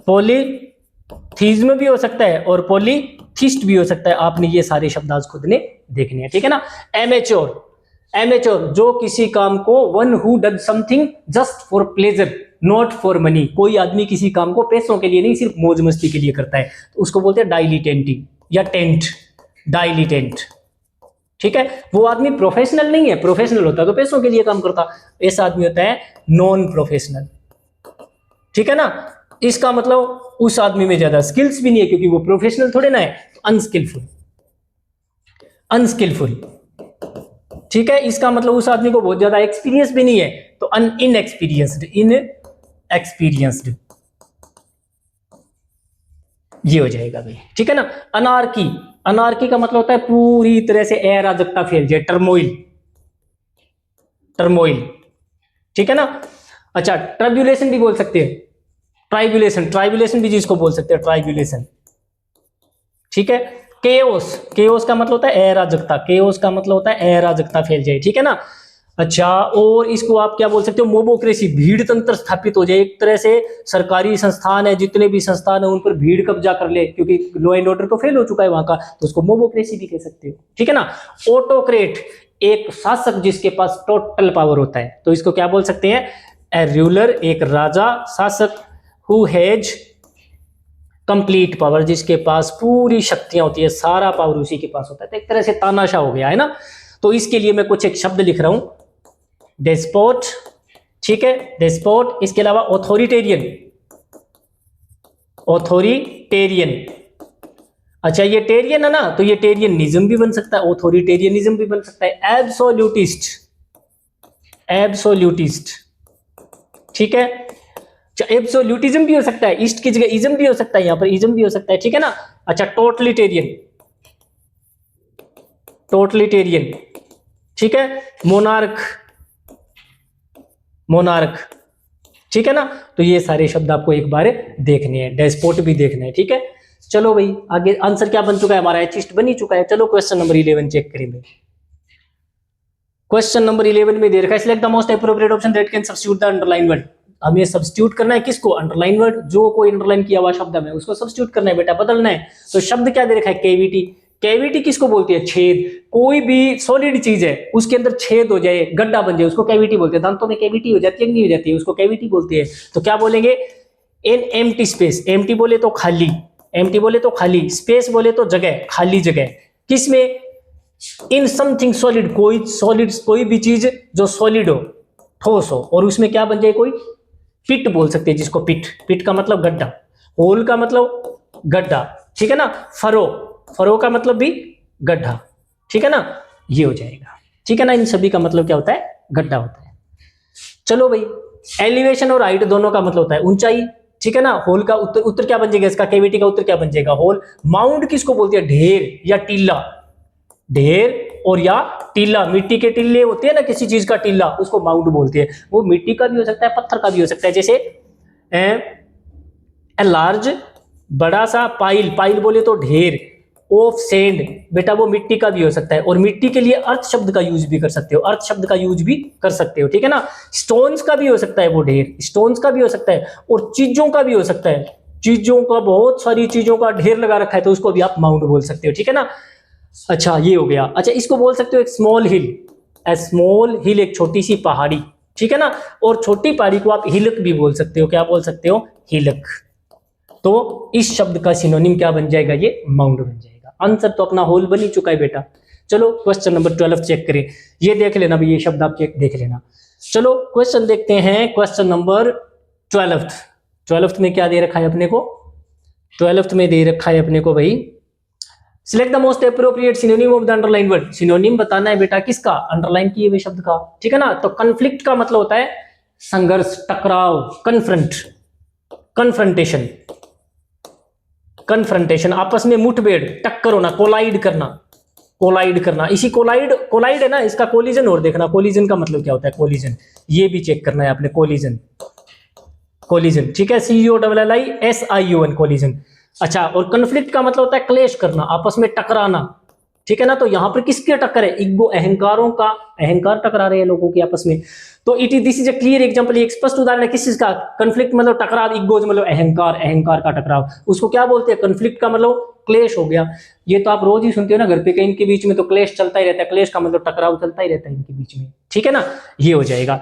पॉलीथिज्म भी हो सकता है और पॉलीथिस्ट भी हो सकता है। आपने ये सारे शब्द आज खुद ने देखने हैं, ठीक है ना। एमेच्योर, एमेच्योर, जो किसी काम को, one who does something just for pleasure not for money, कोई आदमी किसी काम को पैसों के लिए नहीं, सिर्फ मौज मस्ती के लिए करता है, तो उसको बोलते हैं डाइलिटेंटिंग या टेंट, डाइलिटेंट, ठीक है, वो आदमी प्रोफेशनल नहीं है, प्रोफेशनल होता तो पैसों के लिए काम करता, ऐसा आदमी होता है नॉन प्रोफेशनल। ठीक है ना, इसका मतलब उस आदमी में ज्यादा स्किल्स भी नहीं है क्योंकि वो प्रोफेशनल थोड़े ना है, तो अनस्किलफुल, अनस्किलफुल। ठीक है, इसका मतलब उस आदमी को बहुत ज्यादा एक्सपीरियंस भी नहीं है, तो इनएक्सपीरियंस्ड, इनएक्सपीरियंस्ड ये हो जाएगा भाई। ठीक है ना, अनार्की, अनार्की का मतलब होता है पूरी तरह से अराजकता फैल जाए, टर्मोइल, टर्मोइल। ठीक है ना, अच्छा ट्रब्यूलेशन भी बोल सकते हैं, ट्राइब्यूलेशन, ट्राइब्यूलेशन भी जिसको बोल सकते हैं, ट्राइब्यूलेशन। ठीक है, केओस, केओस का मतलब होता है अराजकता, केओस का मतलब होता है अराजकता फैल जाए। ठीक है ना, अच्छा और इसको आप क्या बोल सकते हो, मोबोक्रेसी, भीड़ तंत्र स्थापित हो जाए, एक तरह से सरकारी संस्थान है, जितने भी संस्थान है उन पर भीड़ कब्जा कर ले, क्योंकि लॉ एंड ऑर्डर तो फेल हो चुका है वहां का, तो उसको मोबोक्रेसी भी कह सकते हो। ठीक है ना, ऑटोक्रेट, एक शासक जिसके पास टोटल पावर होता है, तो इसको क्या बोल सकते हैं, ए रूलर, एक राजा शासक, हु हैज कंप्लीट पावर, जिसके पास पूरी शक्तियां होती है, सारा पावर उसी के पास होता है, तो एक तरह से तानाशाह हो गया है ना। तो इसके लिए मैं कुछ एक शब्द लिख रहा हूं, डेस्पोट। ठीक है, डेस्पोट, इसके अलावा ऑथोरिटेरियन, ऑथोरिटेरियन। अच्छा ये टेरियन है ना, तो ये टेरियनिज्म भी बन सकता है, ऑथोरिटेरियनिज्म भी बन सकता है, एब्सोल्यूटिस्ट, एब्सोल्यूटिस्ट। ठीक है, एब्सोल्यूटिज्म भी हो सकता है, ईस्ट की जगह इज्म भी हो सकता है, यहां पर इज्म भी हो सकता है। ठीक है ना, अच्छा टोटलिटेरियन, टोटलिटेरियन। ठीक है, मोनार्क, मोनार्क। ठीक है ना, तो ये सारे शब्द आपको एक बार देखने हैं, डेस्पोट भी देखना है। ठीक है, चलो भाई आगे आंसर क्या बन चुका है हमारा, एचिस्ट बन ही चुका है। चलो क्वेश्चन नंबर 11 चेक करेंगे। क्वेश्चन नंबर 11 में दे रखा है, select the most appropriate option that can substitute the underline word. हमें सब्स्टिट्यूट करना है किसको, अंडरलाइन वर्ड, जो कोई अंडरलाइन किया हुआ शब्द है उसको सब्स्टिट्यूट करना है बेटा, बदलना है। तो शब्द क्या दे रखा है, कैविटी। कैविटी किसको बोलती है, छेद। कोई भी सॉलिड चीज है उसके अंदर छेद हो जाए, गड्ढा बन जाए, उसको कैविटी बोलते हैं। दांतों में कैविटी हो जाती है नहीं हो जाती है, उसको कैविटी बोलते हैं। तो क्या बोलेंगे, इन एम्प्टी स्पेस, एम्प्टी बोले तो खाली, एम्प्टी बोले तो खाली, स्पेस बोले तो जगह, खाली जगह। किसमें, इन समथिंग सॉलिड, कोई सॉलिड, कोई भी चीज जो सॉलिड हो, ठोस हो, और उसमें क्या बन जाए, कोई पिट बोल सकते हैं जिसको, पिट, पिट का मतलब गड्ढा, होल का मतलब गड्ढा। ठीक है ना, फरो, फरो का मतलब भी गड्ढा। ठीक है ना, ये हो जाएगा। ठीक है ना, इन सभी का मतलब क्या होता है, गड्ढा होता है। चलो भाई, एलिवेशन और हाइट दोनों का मतलब होता है ऊंचाई। ठीक है ना, होल का उत्तर, उत्तर क्या बन जाएगा इसका, कैविटी का उत्तर क्या बन जाएगा, होल। माउंड किसको बोलते हैं, ढेर या टीला, ढेर और या टीला, मिट्टी के टीले होते हैं ना, किसी चीज का टीला, उसको माउंड बोलते हैं। वो मिट्टी का भी हो सकता है, पत्थर का भी हो सकता है, जैसे लार्ज, बड़ा सा, पाइल, पाइल बोले तो ढेर, ऑफ सेंड, बेटा वो मिट्टी का भी हो सकता है। और मिट्टी के लिए अर्थ शब्द का यूज भी कर सकते हो, अर्थ शब्द का यूज भी कर सकते हो। ठीक है ना, स्टोन्स का भी हो सकता है वो ढेर, स्टोन्स का भी हो सकता है, और चीजों का भी हो सकता है, चीजों का, बहुत सारी चीजों का ढेर लगा रखा है, तो उसको भी आप माउंट बोल सकते हो। ठीक है ना, अच्छा ये हो गया। अच्छा इसको बोल सकते हो एक स्मॉल हिल, ए स्मॉल हिल, एक छोटी सी पहाड़ी। ठीक है ना, और छोटी पहाड़ी को आप हिलक भी बोल सकते हो, क्या बोल सकते हो, हिलक। तो इस शब्द का सिनोनिम क्या बन जाएगा, ये माउंट बन जाएगा। आंसर तो अपना होल बन ही चुका है बेटा। चलो क्वेश्चन नंबर 12 चेक करें, ये देख लेना भाई, ये शब्द आप चेक देख लेना। चलो क्वेश्चन देखते हैं, क्वेश्चन नंबर 12। 12 में क्या दे रखा है अपने को, 12 में दे रखा है अपने को भाई, select the most appropriate synonym of the underline word. Synonym बताना है बेटा किसका, अंडरलाइन किए हुए शब्द का। ठीक है ना, तो कन्फ्लिक्ट का मतलब होता है संघर्ष, टकराव, कन्फ्रंट, कन्फ्रंटेशन, कन्फ्रंटेशन, आपस में मुठभेड़, टक्कर होना, कोलाइड करना, कोलाइड करना। इसी कोलाइड, कोलाइड है ना, इसका कोलिजन और देखना, कोलिजन का मतलब क्या होता है, कोलिजन, ये भी चेक करना है आपने, कोलिजन, कोलिजन। ठीक है, COLLISION, कोलिजन। अच्छा, और कन्फ्लिक्ट का मतलब होता है क्लेश करना, आपस में टकराना। ठीक है ना, तो यहां पर किसके टक्कर है, इगो, अहंकारों का, अहंकार टकरा रहे हैं लोगों के आपस में। तो it is, this is a clear example, एक स्पष्ट उदाहरण है किस चीज का, कन्फ्लिक्ट मतलब टकराव, इगोज मतलब अहंकार, अहंकार का टकराव, उसको क्या बोलते हैं, कन्फ्लिक्ट का मतलब क्लेश हो गया। ये तो आप रोज ही सुनते हो ना घर पे, कहीं इनके बीच में तो क्लेश चलता ही रहता है, क्लेश का मतलब टकराव चलता ही रहता है इनके बीच में। ठीक है ना, ये हो जाएगा।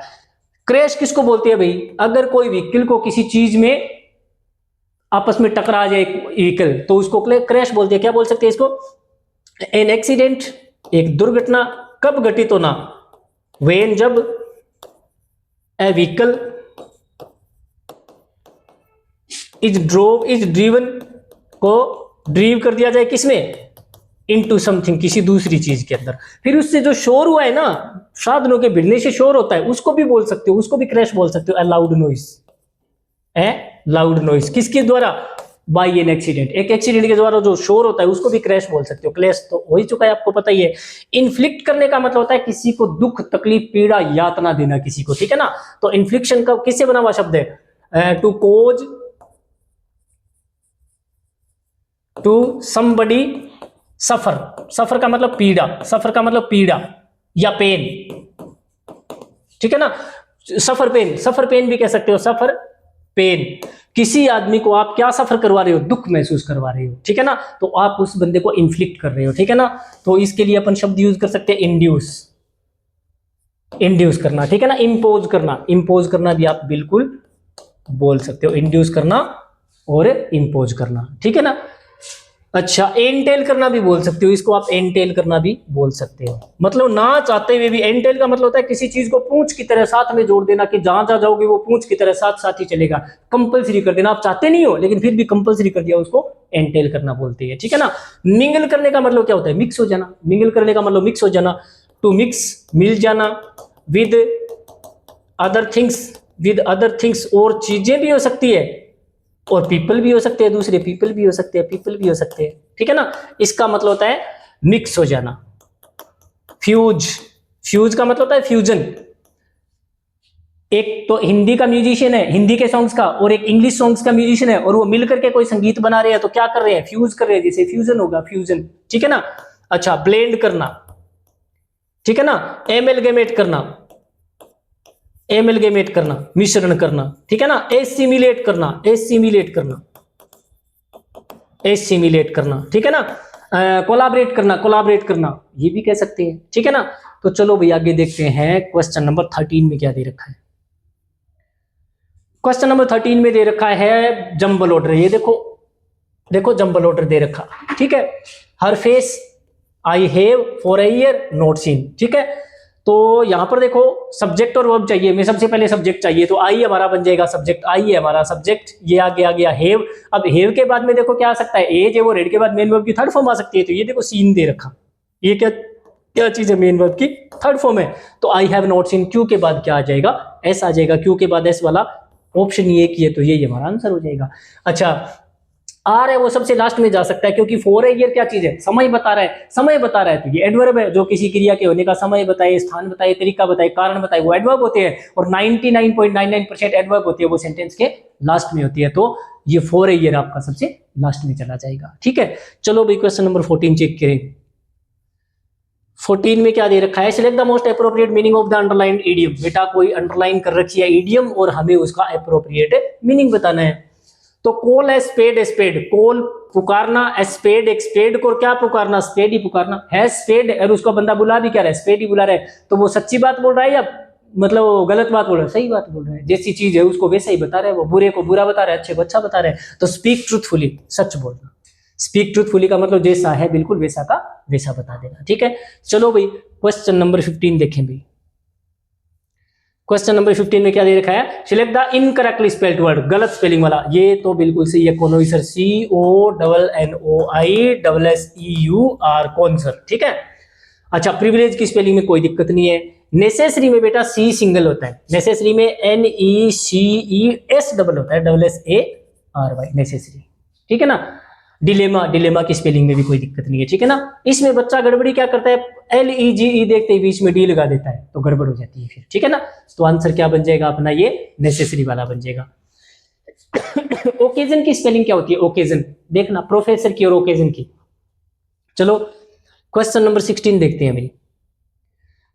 क्रैश किसको बोलते हैं भाई, अगर कोई व्हीकल को किसी चीज में आपस में टकरा जाए व्हीकल, तो उसको क्रैश बोलते हैं। क्या बोल सकते हैं इसको, एन एक्सीडेंट, एक दुर्घटना कब घटित होना, वेन जब ए व्हीकल इज ड्रीवन को ड्रीव कर दिया जाए किसमें, इनटू समथिंग, किसी दूसरी चीज के अंदर, फिर उससे जो शोर हुआ है ना, साधनों के भिड़ने से शोर होता है, उसको भी बोल सकते हो, उसको भी क्रैश बोल सकते हो, ए लाउड नॉइस, ए लाउड नॉइस, किसके द्वारा, बाय एन एक्सीडेंट, एक एक्सीडेंट के द्वारा जो शोर होता है उसको भी क्रैश बोल सकते हो, क्लैश तो हो ही चुका है, आपको पता ही है। इन्फ्लिक्ट करने का मतलब होता है किसी को दुख, तकलीफ, पीड़ा, यातना देना किसी को, ठीक है ना। तो इन्फ्लिक्शन का किससे बना हुआ शब्द है, टू कोज टू समबडी सफर, सफर का मतलब पीड़ा, सफर का मतलब पीड़ा या पेन, ठीक है ना। सफर पेन, सफर पेन भी कह सकते हो, सफर पेन, किसी आदमी को आप क्या सफर करवा रहे हो, दुख महसूस करवा रहे हो, ठीक है ना, तो आप उस बंदे को इन्फ्लिक्ट कर रहे हो, ठीक है ना। तो इसके लिए अपन शब्द यूज कर सकते हैं इंड्यूस, इंड्यूस करना, ठीक है ना। इंपोज करना, इंपोज करना भी आप बिल्कुल बोल सकते हो, इंड्यूस करना और इंपोज करना, ठीक है ना। अच्छा, एंटेल करना भी बोल सकते हो, इसको आप एंटेल करना भी बोल सकते हो, मतलब ना चाहते हुए भी। एंटेल का मतलब होता है किसी चीज को पूंछ की तरह साथ में जोड़ देना, कि जहां जहां जाओगे वो पूंछ की तरह साथ साथ ही चलेगा, कंपलसरी कर देना, आप चाहते नहीं हो लेकिन फिर भी कंपलसरी कर दिया, उसको एंटेल करना बोलते हैं, ठीक है ना। मिंगल करने का मतलब क्या होता है, मिक्स हो जाना, मिंगल करने का मतलब मिक्स हो जाना, टू मिक्स, मिल जाना, with other things, with other things, और चीजें भी हो सकती है, और पीपल भी हो सकते हैं, दूसरे पीपल भी हो सकते हैं, पीपल भी हो सकते हैं, ठीक है ना। इसका मतलब होता है मिक्स हो जाना। फ्यूज, फ्यूज का मतलब होता है फ्यूजन। एक तो हिंदी का म्यूजिशियन है, हिंदी के सॉन्ग्स का, और एक इंग्लिश सॉन्ग्स का म्यूजिशियन है, और वो मिलकर के कोई संगीत बना रहे हैं, तो क्या कर रहे हैं, फ्यूज कर रहे हैं, जैसे फ्यूजन होगा, फ्यूजन, ठीक है ना। अच्छा, ब्लेंड करना, ठीक है ना। एमेलगेमेट करना, एमेलगेमेट करना, मिश्रण करना, ठीक है ना। एसिमिलेट करना, एसिमिलेट करना, एसिमिलेट करना, ठीक है ना। कोलाबरेट करना, कोलाबरेट करना, ये भी कह सकते हैं, ठीक है ना। तो चलो भाई आगे देखते हैं क्वेश्चन नंबर 13 में क्या दे रखा है। क्वेश्चन नंबर 13 में दे रखा है जंबल ऑर्डर, ये देखो, देखो जंबल ऑर्डर दे रखा, ठीक है। Her face I have for a year not seen, ठीक है। तो यहां पर देखो सब्जेक्ट और वर्ब चाहिए, मैं सबसे पहले सब्जेक्ट चाहिए, तो आई हमारा बन जाएगा सब्जेक्ट, आई है हमारा सब्जेक्ट, ये आगे आ गया हैव। अब हैव के बाद में देखो क्या आ सकता है, एज है वो, रेड के बाद मेन वर्ब की थर्ड फॉर्म आ सकती है, तो ये देखो सीन दे रखा, ये क्या क्या चीज है, मेन वर्ब की थर्ड फॉर्म है। तो I have not seen, Q के बाद क्या आ जाएगा, एस आ जाएगा, क्यू के बाद एस वाला ऑप्शन ये की है, तो ये हमारा आंसर हो जाएगा। अच्छा, आर है वो सबसे लास्ट में जा सकता है, क्योंकि फॉर ए ईयर क्या चीज है, समय बता रहा है, समय बता रहा है, तो ये एडवर्ब है, जो किसी क्रिया के होने का समय बताए, स्थान बताए, तरीका बताए, कारण बताए, वो एडवर्ब होते हैं, और 99.99% एडवर्ब होती है वो सेंटेंस के लास्ट में होती है, तो ये फॉर ए ईयर आपका सबसे लास्ट में चला जाएगा, ठीक है। चलो भाई क्वेश्चन नंबर 14 चेक करें। 14 में क्या दे रखा है, select the most appropriate meaning of the underlined idiom. बेटा कोई अंडरलाइन कर रखी है इडियम और हमें उसका अप्रोप्रिएट मीनिंग बताना है। तो कॉल है स्पेड, स्पेड, कॉल पुकारना, स्पेड, एक स्पेड को क्या पुकारना, स्पेड ही पुकारना है, स्पेड, और उसको बंदा बुला भी क्या रहा है, स्पेड ही बुला रहा है, तो वो सच्ची बात बोल रहा है या मतलब गलत बात बोल रहा है, सही बात बोल रहा है, जैसी चीज है उसको वैसा ही बता रहा है, वो बुरे को बुरा बता रहा है, अच्छे को अच्छा बता रहा है, तो स्पीक ट्रूथफुली, सच बोलना। स्पीक ट्रूथफुली का मतलब जैसा है बिल्कुल वैसा का वैसा बता देना, ठीक है। चलो भाई क्वेश्चन नंबर 15 देखें भाई। क्वेश्चन नंबर 15 में क्या दे रखा है, select the incorrectly spelled word, गलत स्पेलिंग वाला, ये तो बिल्कुल सही है, कोनोइसर, CONNOISSEUR, कॉन्सर, ठीक है। अच्छा, प्रिविलेज की स्पेलिंग में कोई दिक्कत नहीं है। नेसेसरी में बेटा सी सिंगल होता है, नेसेसरी में NECES डबल होता है, SARY, नेसेसरी, ठीक है ना। डिलेमा, डिलेमा की स्पेलिंग में भी कोई दिक्कत नहीं है, ठीक है ना। इसमें बच्चा गड़बड़ी क्या करता है, LEGE देखते ही बीच में डी लगा देता है, तो गड़बड़ हो जाती है फिर, ठीक है ना। तो आंसर क्या बन जाएगा अपना, ये नेसेसरी वाला बन जाएगा। ओकेजन की स्पेलिंग क्या होती है, ओकेजन देखना, प्रोफेसर की और ओकेजन की। चलो क्वेश्चन नंबर 16 देखते हैं भाई।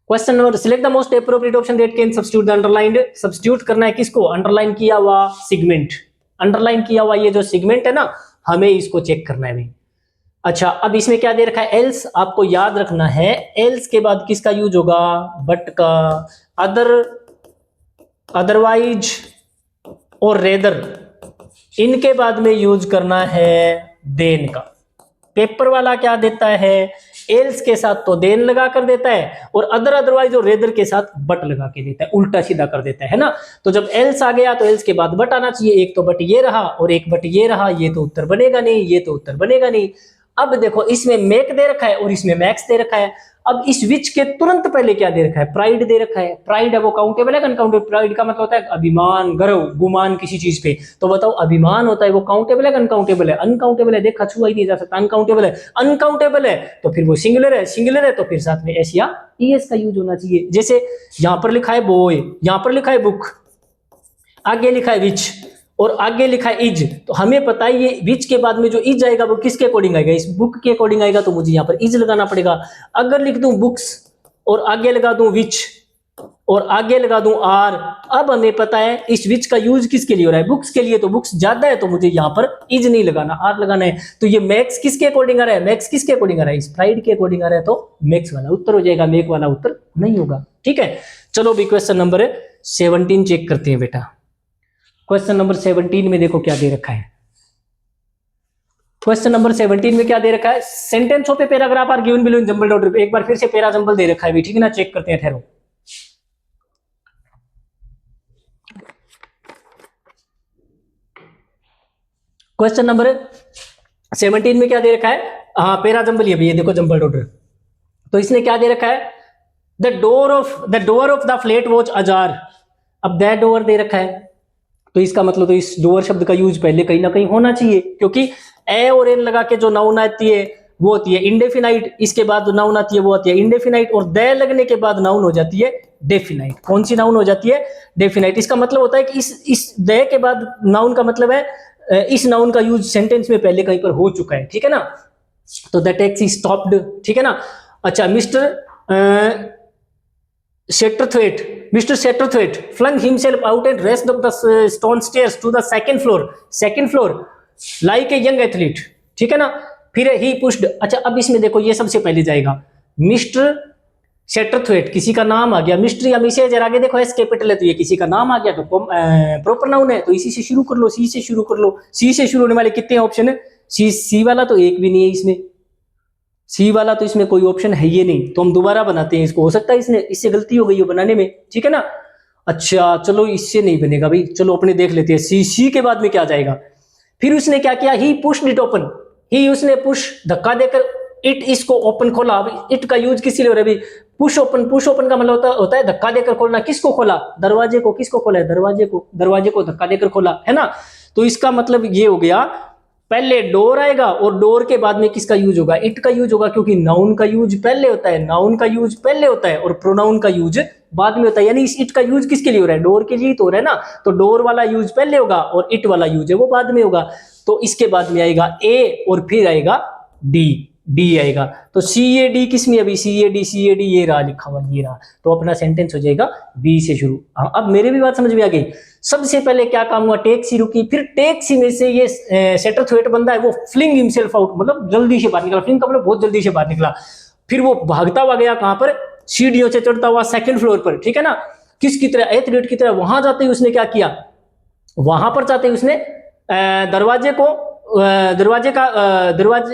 Question number, select the most appropriate option that can substitute the underlined, substitute करना है किसको, अंडरलाइन किया हुआ सेगमेंट, अंडरलाइन किया हुआ ये जो सेगमेंट है ना, हमें इसको चेक करना है भाई। अच्छा, अब इसमें क्या दे रखा है, एल्स, आपको याद रखना है, एल्स के बाद किसका यूज होगा, बट का, अदर, अदरवाइज और रेदर, इनके बाद में यूज करना है देन का। पेपर वाला क्या देता है, एल्स के साथ तो देन लगा कर देता है, और अदरवाइज और रेदर के साथ बट लगा के देता है, उल्टा सीधा कर देता है ना। तो जब एल्स आ गया तो एल्स के बाद बट आना चाहिए, एक तो बट ये रहा और एक बट ये रहा, ये तो उत्तर बनेगा नहीं, ये तो उत्तर बनेगा नहीं। अब देखो इसमें मेक दे रखा है और इसमें मैक्स दे रखा है। अब इस विच के तुरंत पहले क्या दे रखा है, प्राइड दे रखा है। प्राइड है वो काउंटेबल है अनकाउंटेबल? प्राइड का मतलब होता है अभिमान, गर्व, गुमान किसी चीज पे। तो बताओ अभिमान होता है वो काउंटेबल है अनकाउंटेबल है? अनकाउंटेबल है, देखा छुआ ही नहीं जा सकता, अनकाउंटेबल है। अनकाउंटेबल है तो फिर वो सिंगुलर है, सिंगुलर है तो फिर साथ में एस या ईएस का यूज होना चाहिए। जैसे यहां पर लिखा है बॉय, यहां पर लिखा है बुक, आगे लिखा है विच और आगे लिखा है इज, तो हमें पता है ये विच के बाद में जो इज आएगा वो किसके अकॉर्डिंग आएगा, इस बुक के अकॉर्डिंग आएगा, तो मुझे यहाँ पर इज लगाना पड़ेगा। अगर लिख दूं बुक्स और आगे लगा दूं विच और आगे लगा दूं आर, अब हमें पता है इस विच का यूज किसके लिए हो रहा है, बुक्स के लिए, तो बुक्स ज्यादा है तो मुझे यहाँ पर इज नहीं लगाना, आर लगाना है। तो ये मैक्स किसके अकॉर्डिंग आ रहा है, मैक्स किसके अकॉर्डिंग आ रहा है, इस प्राइड के अकॉर्डिंग आ रहा है, तो मैक्स वाला उत्तर हो जाएगा, मेक वाला उत्तर नहीं होगा। ठीक है, चलो भी क्वेश्चन नंबर 17 चेक करते हैं बेटा। क्वेश्चन नंबर 17 में देखो क्या दे रखा है। क्वेश्चन नंबर 17 में क्या दे रखा है, sentence of a paragraph are given below in jumbled order. एक बार फिर से पैरा जंबल दे रखा है भी, ठीक है ना, चेक करते हैं, ठहरो। क्वेश्चन नंबर 17 में क्या दे रखा है, हाँ पैरा जंबल ही है भैया, देखो जंबल्ड ऑर्डर। तो इसने क्या दे रखा है, the door of the flat was ajar. अब द डोर दे रखा है तो इसका मतलब तो इस डोर शब्द का यूज पहले कहीं ना कहीं होना चाहिए, क्योंकि ए और एन लगा के जो नाउन आती है वो होती है इंडेफिनाइट, इसके बाद जो नाउन आती है वो आती है इंडेफिनाइट, और द लगने के बाद नाउन हो जाती है डेफिनाइट। कौन सी नाउन हो जाती है, डेफिनाइट। इसका मतलब होता है कि इस द के बाद नाउन का मतलब है इस नाउन का यूज सेंटेंस में पहले कहीं पर हो चुका है, ठीक है ना। तो द टैक्सी स्टॉप्ड, ठीक है ना। अच्छा, Mr. Satterthwaite flung himself out and raced up the stone stairs to the second floor like a young athlete, ठीक है ना। फिर he pushed, अच्छा अब इसमें देखो ये सबसे पहले जाएगा मिस्टर सेटरथवेट, किसी का नाम आ गया, मिस्टर या मिसेज, आगे देखो एस कैपिटल है तो ये किसी का नाम आ गया, तो प्रॉपर नाउन है, तो इसी से शुरू कर लो, सी से शुरू कर लो। सी से शुरू होने वाले कितने ऑप्शन है, सी वाला तो एक भी नहीं है इसमें, सी वाला तो इसमें कोई ऑप्शन है ये नहीं, तो हम दोबारा बनाते हैं इसको, हो सकता है इससे गलती हो गई हो बनाने में, ठीक है ना। अच्छा चलो इससे नहीं बनेगा भाई, चलो अपने देख लेते हैं। सी के बाद में क्या जाएगा, फिर उसने क्या किया, ही पुश्ड इट ओपन, ही उसने पुश धक्का देकर इट इसको ओपन खोला। इट का यूज किस लिए हो रहा है, पुश ओपन का मतलब होता है धक्का देकर खोलना। किसको खोला, दरवाजे को। किसको खोला है, दरवाजे को धक्का देकर खोला, है ना। तो इसका मतलब ये हो गया, पहले डोर आएगा और डोर के बाद में किसका यूज होगा, इट का यूज होगा, क्योंकि नाउन का यूज पहले होता है, नाउन का यूज पहले होता है और प्रोनाउन का यूज बाद में होता है। यानी इस इट का यूज किसके लिए हो रहा है, डोर के लिए तो हो रहा है ना, तो डोर वाला यूज पहले होगा और इट वाला यूज है वो बाद में होगा। तो इसके बाद में आएगा ए और फिर आएगा डी आएगा। तो CAD किस में, अभी CAD ये रहा लिखा हुआ, ये रहा, तो अपना सेंटेंस हो जाएगा बी से शुरू। हाँ अब मेरे भी बात समझ में आ गई। सबसे पहले क्या काम हुआ, टैक्सी रुकी, फिर टैक्सी में से ये सेटरथवेट बंदा है वो फ्लिंग हिमसेल्फ आउट, मतलब जल्दी से बाहर निकला, फ्लिंग का मतलब बहुत जल्दी से बाहर निकला। फिर वो भागता हुआ गया कहां पर, सीढ़ियों से चढ़ता हुआ सेकंड फ्लोर पर, ठीक है ना। किसकी तरह, एथलीट की तरह। वहां जाते ही उसने क्या किया, वहां पर जाते ही उसने दरवाजे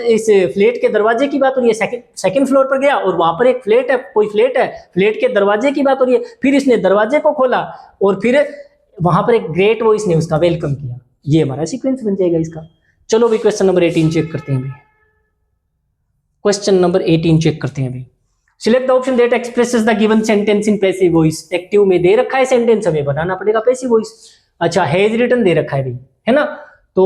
इस फ्लैट के दरवाजे की बात हो रही है, सेकंड फ्लोर पर गया और वहां पर एक फ्लैट है, कोई फ्लैट है, फ्लैट के दरवाजे की बात हो रही है। फिर इसने दरवाजे को खोला और फिर वहां पर एक ग्रेट वॉइस ने उसका वेलकम किया। ये हमारा सीक्वेंस बन जाएगा इसका। चलो भाई क्वेश्चन नंबर 18 चेक करते हैं भाई। क्वेश्चन नंबर 18 चेक करते हैं भाई। Select the option that expresses the given sentence in passive voice. Active में दे रखा है सेंटेंस, हमें बनाना पड़ेगा पैसिव वॉइस। अच्छा, हैज रिटन दे रखा है भाई, है ना। तो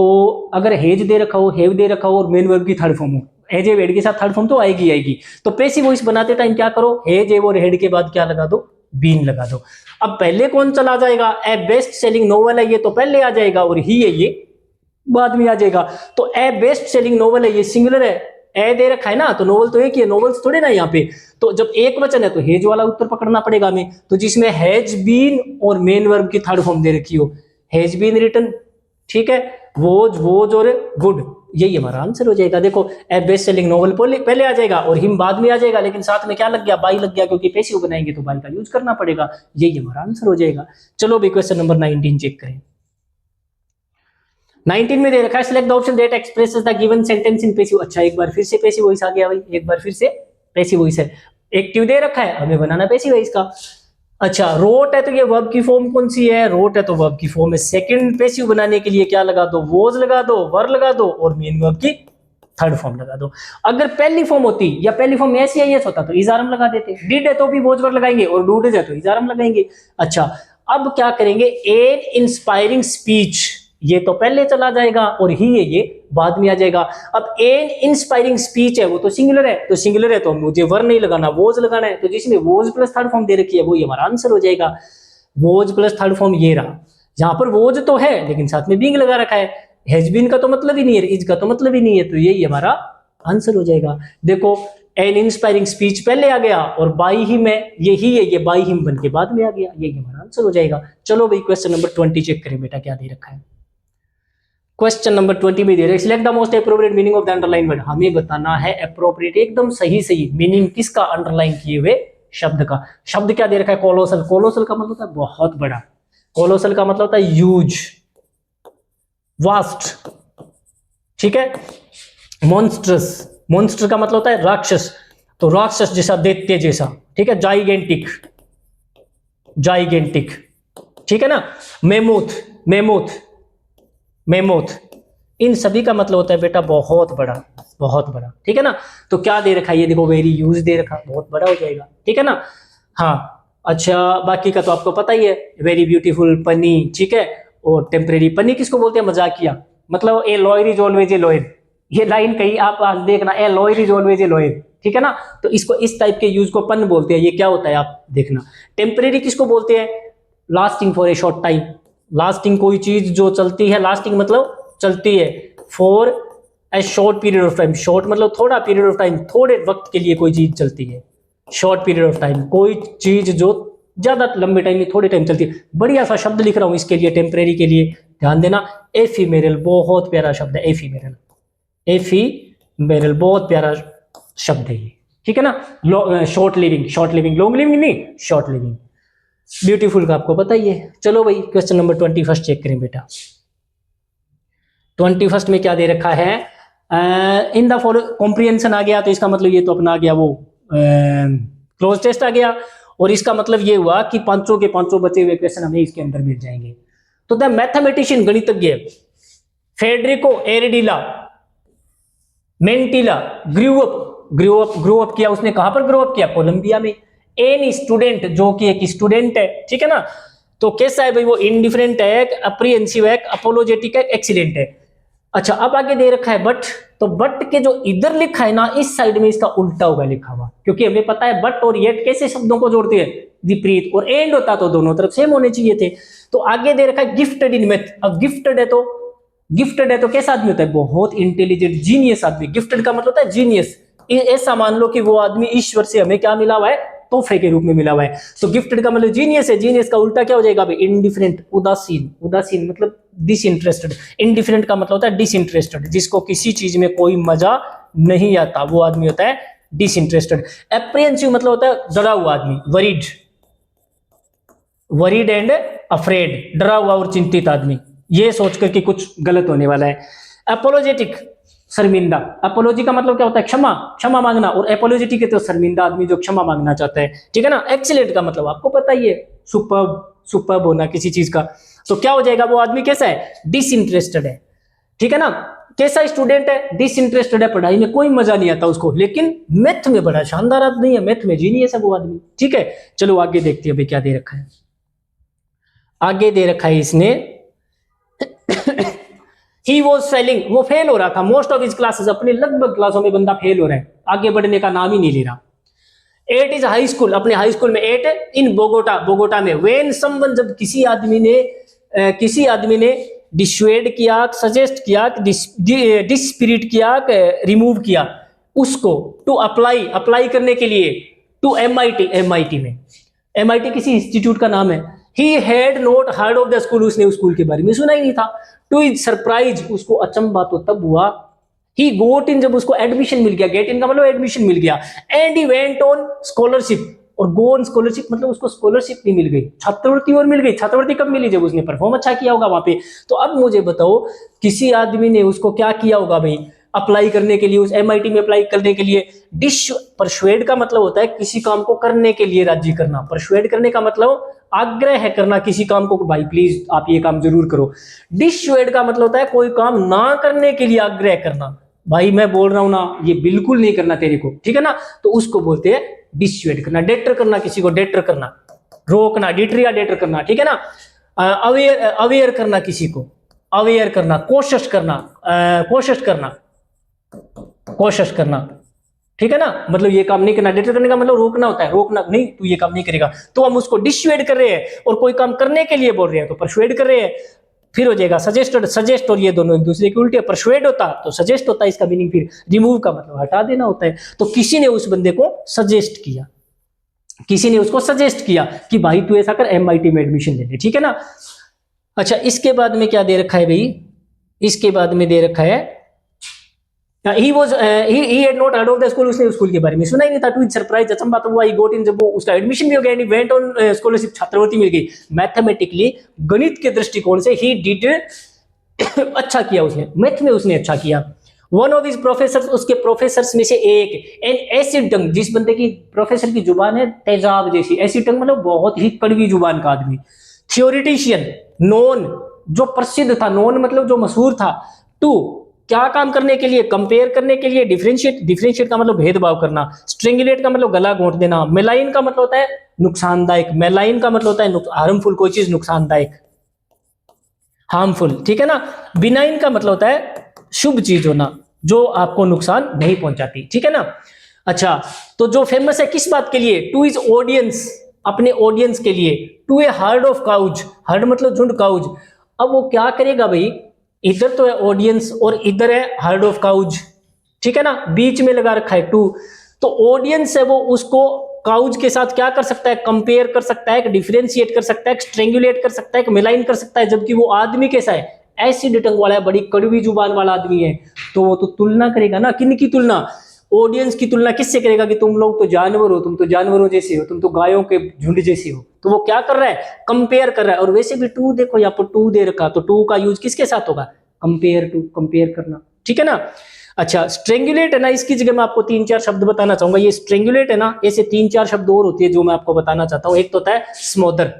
अगर हैज दे रखा हो, हैव दे रखा हो और मेन वर्ब की थर्ड फॉर्म हो, हैज हैव हेड के साथ थर्ड फॉर्म तो आएगी। तो पैसिव वॉइस बनाते टाइम क्या करो, हैज हैव और हेड के बाद क्या लगा दो, बीन लगा दो। अब पहले कौन चला जाएगा, ए बेस्ट सेलिंग नोवेल है ये तो पहले आ जाएगा और ही है ये बाद में आ जाएगा। तो ए बेस्ट सेलिंग नोवेल है ये सिंगुलर है, ए दे रखा है ना, तो नोवेल तो एक ही है, नोवेल्स थोड़े ना यहाँ पे। तो जब एक वचन है तो हेज वाला उत्तर पकड़ना पड़ेगा हमें। तो जिसमें हैज बीन और मेन वर्ब की थर्ड फॉर्म दे रखी हो, हैज बीन रिटन, ठीक है, वोज और वुड, यही हमारा आंसर हो जाएगा। देखो ए बेस्ट सेलिंग नोवेल पहले आ जाएगा और हिम बाद में आ जाएगा, लेकिन साथ में क्या लग गया, बाई लग गया, क्योंकि पैसिव बनाएंगे तो बाई का यूज करना पड़ेगा, यही हमारा आंसर हो जाएगा। चलो भी क्वेश्चन नंबर 19 चेक करें। 19 में दे रखा है select the option that expresses the given sentence in passive. अच्छा एक बार फिर से पैसिव वॉइस आ गया भाई, एक बार फिर से पैसिव वॉइस है। एक्टिव दे रखा है, हमें बनाना पैसिव है इसका। अच्छा, रोट है तो ये वर्ब की फॉर्म कौन सी है? रोट है तो वर्ब की फॉर्म है। सेकंड पैसिव बनाने के लिए क्या लगा दो? वॉज लगा दो, वर लगा दो और मेन वर्ब की थर्ड फॉर्म लगा दो। अगर पहली फॉर्म होती या पहली फॉर्म एस या एस होता तो इजारम लगा देते। डिड है तो भी वॉज वर लगाएंगे और डूड है तो इजारम लगाएंगे। अच्छा, अब क्या करेंगे? एन इंस्पायरिंग स्पीच, ये तो पहले चला जाएगा और ही है ये बाद में आ जाएगा। अब एन इंस्पायरिंग स्पीच है वो तो सिंगुलर है, तो सिंगुलर है तो मुझे वर नहीं लगाना, वॉज लगाना है। तो जिसमें वॉज प्लस थर्ड फॉर्म दे रखी है वो ये हमारा आंसर हो जाएगा। वॉज प्लस थर्ड फॉर्म ये रहा। यहां पर वॉज तो है लेकिन साथ में बीइंग लगा रखा है। हैज बीन का तो मतलब ही नहीं है, इज का तो मतलब ही नहीं है, तो यही हमारा आंसर हो जाएगा। देखो, एन इंस्पायरिंग स्पीच पहले आ गया और बाई हिम है, यही है, ये बाई हिम बन के बाद में आ गया, यही हमारा आंसर हो जाएगा। चलो भाई क्वेश्चन नंबर 20 चेक करें बेटा क्या दे रखा है। क्वेश्चन नंबर 20 में दे रहे select the most appropriate meaning of the underline word. हमें बताना है एप्रोप्रिएट एकदम सही सही मीनिंग किसका अंडरलाइन किए हुए शब्द का। शब्द क्या दे रखा है? कोलोसल। कोलोसल का मतलब होता है बहुत बड़ा। कोलोसल का मतलब होता है ह्यूज, वास्ट, ठीक है। मॉन्स्ट्रस, मॉन्स्टर का मतलब होता है राक्षस, तो राक्षस जैसा, दैत्य जैसा, ठीक है। जाइगेंटिक, जाइगेंटिक, ठीक है ना। मेमोथ, मेमोथ, मेमोथ, इन सभी का मतलब होता है बेटा बहुत बड़ा, बहुत बड़ा, ठीक है ना। तो क्या दे रखा है? ये देखो वेरी यूज दे रखा, बहुत बड़ा हो जाएगा, ठीक है ना। हाँ, अच्छा, बाकी का तो आपको पता ही है। वेरी ब्यूटीफुल, पनी, ठीक है। और टेम्परेरी, पनी किसको बोलते हैं? मजाकिया, मतलब a lawyer is always a lawyer, ये लाइन कहीं आप आज देखना, a lawyer is always a lawyer, ठीक है ना। तो इसको इस टाइप के यूज को पन बोलते हैं। ये क्या होता है आप देखना। टेम्परेरी किसको बोलते हैं? Lasting for a short time, lasting कोई चीज जो चलती है, लास्टिंग मतलब चलती है, for a short period of time, short मतलब थोड़ा पीरियड ऑफ टाइम, थोड़े वक्त के लिए कोई चीज चलती है। शॉर्ट पीरियड ऑफ टाइम, कोई चीज जो ज्यादा लंबे टाइम में थोड़े टाइम चलती है। बढ़िया सा शब्द लिख रहा हूं इसके लिए, टेम्परेरी के लिए, ध्यान देना। एफीमेरल, बहुत प्यारा शब्द है एफीमेरल, एफीमेरल बहुत प्यारा शब्द है ये, ठीक है ना। Short living, short living, long living नहीं, शॉर्ट लिविंग। ब्यूटीफुल का आपको पता ही है। चलो भाई क्वेश्चन नंबर 21 चेक करें बेटा। 21 में क्या दे रखा है? इन द फॉलो, कॉम्प्रिहेंशन आ गया तो इसका मतलब ये तो अपना आ गया वो क्लोज टेस्ट आ गया, और इसका मतलब ये हुआ कि पांचों के पांचों बचे हुए क्वेश्चन हमें इसके अंदर मिल जाएंगे। तो द मैथमेटिशियन, गणितज्ञ फेडरिको एरेडिला मेंटिला ग्रो अप किया। उसने कहां पर ग्रो अप किया? कोलंबिया में। एन स्टूडेंट, जो कि एक स्टूडेंट है, ठीक है ना। तो कैसा है भाई वो? इंडिफरेंट है, अप्रीहेंसिव है, अपोलोजेटिक है, एक्सीलेंट है। अच्छा, अब आगे दे रखा है बट, तो बट के जो इधर लिखा है ना, इस साइड में इसका उल्टा होगा लिखा हुआ, क्योंकि हमें पता है बट और येट कैसे शब्दों को जोड़ते हैं? विपरीत। और एंड होता तो दोनों तरफ सेम होने चाहिए थे। तो आगे दे रखा है गिफ्टेड इन मैथ। अब गिफ्टेड है तो, गिफ्टेड है तो कैसा आदमी होता है? बहुत इंटेलिजेंट, जीनियस आदमी। गिफ्टेड का मतलब होता है जीनियस। ऐसा मान लो कि वो आदमी ईश्वर से हमें क्या मिला हुआ है? तोहफे के रूप में मिला हुआ है। तो गिफ्टेड का मतलब जीनियस है। जीनियस का उल्टा क्या हो जाएगा भाई? इंडिफरेंट, उदासीन। उदासीन मतलब डिसइंटरेस्टेड। इंडिफरेंट का मतलब होता है डिसइंटरेस्टेड, जिसको किसी चीज में कोई मजा नहीं आता, वो आदमी होता है डिसइंटरेस्टेड। एप्रीहेंसिव मतलब होता है डरा हुआ आदमी, वरीड, वरीड एंड अफ्रेड, डरा हुआ और चिंतित आदमी, ये सोचकर कि कुछ गलत होने वाला है। एपोलोजेटिक, शर्मिंदा। अपोलॉजी का मतलब क्या होता है? क्षमा, क्षमा मांगना। और एपोलॉजेटिक है तो शर्मिंदा आदमी जो क्षमा मांगना चाहता है, ठीक है ना। एक्सीलेंट का मतलब आपको पता ही है, सुपर्ब, सुपर्ब होना किसी चीज का। तो क्या हो जाएगा? वो आदमी कैसा है? डिसइंटरेस्टेड है, ठीक है ना। कैसा स्टूडेंट है? डिसइंटरेस्टेड है, पढ़ाई में कोई मजा नहीं आता उसको, लेकिन मैथ में बड़ा शानदार आदमी है, मैथ में जीनियस है वो आदमी, ठीक है। चलो आगे देखते हैं अभी क्या दे रखा है। आगे दे रखा है इसने He was failing, वो फेल हो रहा था। मोस्ट ऑफ हिज क्लासेस, अपने लगभग क्लासों में बंदा फेल हो रहा है, आगे बढ़ने का नाम ही नहीं ले रहा। 8 इज हाई स्कूल, अपने हाई स्कूल में 8 इन बोगोटा, बोगोटा में। व्हेन समवन, जब किसी आदमी ने डिस्वेड किया, सजेस्ट किया, डिस्पिरिट किया, रिमूव किया उसको, टू अप्लाई, अप्लाई करने के लिए, टू MIT, MIT में। MIT किसी इंस्टीट्यूट का नाम है। He had not heard of the school, उसने उस स्कूल के बारे में सुना ही नहीं था। टू इज सरप्राइज, उसको अचंभा तो तब हुआ। He got in, जब उसको एडमिशन मिल गया, गेट इन का मतलब एडमिशन मिल गया। And he went on scholarship, और गो ऑन स्कॉलरशिप मतलब उसको स्कॉलरशिप नहीं मिल गई, छात्रवृत्ति और मिल गई। छात्रवृत्ति कब मिली? जब उसने परफॉर्म अच्छा किया होगा वहां पे। तो अब मुझे बताओ, किसी आदमी ने उसको क्या किया होगा भाई? अप्लाई करने के लिए, उस MIT में अप्लाई करने के लिए। परसुएड का मतलब होता है किसी काम को करने के लिए राजी करना। परसुएड करने का मतलब आग्रह है करना किसी काम को, भाई प्लीज आप ये काम जरूर करो। डिसुएड का मतलब होता है कोई काम ना करने के लिए आग्रह करना, भाई मैं बोल रहा हूं ना ये बिल्कुल नहीं करना तेरे को, ठीक है ना, तो उसको बोलते हैं डिसुएड करना। डेटर करना, किसी को डेटर करना, रोकना, डिटर या डेटर करना, ठीक है ना। अवेयर करना, किसी को अवेयर करना, कोशिश करना, कोशिश करना, ठीक है ना, मतलब ये काम नहीं करना। डेटर करने का मतलब रोकना होता है, रोकना नहीं तू ये काम नहीं करेगा, तो हम उसको डिसुएड कर रहे हैं। और कोई काम करने के लिए बोल रहे हैं तो परसुएड कर रहे हैं। फिर हो जाएगा सजेस्ट, सजेस्ट और ये दोनों एक दूसरे के उल्टे। परसुएड होता तो सजेस्ट होता, इसका मीनिंग फिर रिमूव का मतलब हटा देना होता है। तो किसी ने उस बंदे को सजेस्ट किया, किसी ने उसको सजेस्ट किया कि भाई तू ऐसा कर, MIT में एडमिशन ले ले, ठीक है ना। अच्छा, इसके बाद में क्या दे रखा है भाई, इसके बाद में दे रखा है he had not heard of the school, उसने स्कूल के बारे में सुना ही नहीं था। टू सरप्राइज, अचंभा तो हुआ, he got in, जब वो उसका एडमिशन भी हो गया, he went on स्कॉलरशिप, छात्रवृत्ति मिल गई। मैथमेटिकली, गणित के दृष्टिकोण से he did अच्छा किया उसने, मैथ में उसने अच्छा किया। वन ऑफ हिज प्रोफेसर, उसके प्रोफेसर्स में से एक, एन एसिड टंग, जिस बंदे की प्रोफेसर की जुबान है तेजाब जैसी, एसिड टंग मतलब बहुत ही कड़वी जुबान का आदमी। थियोरिटिशियन, नोन, जो प्रसिद्ध था, नोन मतलब जो मशहूर था। टू, क्या काम करने के लिए, कंपेयर करने के लिए। डिफरेंशिएट, डिफरेंशिएट का मतलब भेदभाव करना। स्ट्रिंगुलेट का मतलब गला घोंट देना। मेलाइन का मतलब होता है नुकसानदायक, मेलाइन का मतलब होता है हार्मफुल, कोई चीज नुकसानदायक, हार्मफुल, ठीक है ना। बिनाइन का मतलब होता है शुभ चीज होना, जो आपको नुकसान नहीं पहुंचाती, ठीक है ना। अच्छा, तो जो फेमस है किस बात के लिए, टू इज ऑडियंस, अपने ऑडियंस के लिए। To a herd of cows, herd मतलब झुंड, काउज। अब वो क्या करेगा भाई, इधर तो है ऑडियंस और इधर है हर्ड ऑफ काउज, ठीक है ना, बीच में लगा रखा है टू। तो ऑडियंस है वो उसको काउज के साथ क्या कर सकता है, कंपेयर कर सकता है, डिफरेंशिएट कर सकता है, स्ट्रेंगुलेट कर सकता है, मिलाइन कर सकता है। जबकि वो आदमी कैसा है, एसिड टंग वाला है, बड़ी कड़वी जुबान वाला आदमी है। तो वो तो तुलना करेगा ना, किन की तुलना, ऑडियंस की तुलना किससे करेगा कि तुम लोग तो जानवर हो, तुम तो जानवरों जैसे हो, तुम तो गायों के झुंड जैसे हो। तो वो क्या कर रहा है, कंपेयर कर रहा है। और वैसे भी टू देखो यहाँ पर टू दे रखा, तो टू का यूज किसके साथ होगा, कंपेयर टू, कंपेयर करना, ठीक है ना। अच्छा, स्ट्रेंगुलेट है ना, इसकी जगह मैं आपको 3-4 शब्द बताना चाहूंगा। ये स्ट्रेंगुलेट है ना, ऐसे 3-4 शब्द और होती है जो मैं आपको बताना चाहता हूं। एक तो होता है स्मोदर,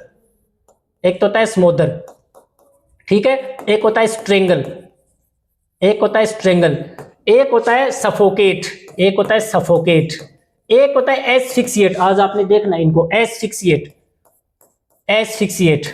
एक तो होता है स्मोदर, ठीक है, एक होता है स्ट्रेंगल, एक होता है स्ट्रेंगल, एक होता है सफोकेट, एक होता है सफोकेट, एक होता है एसफिक्सिएट। आज आपने देखना इनको, एसफिक्सिएट, एसफिक्सिएट,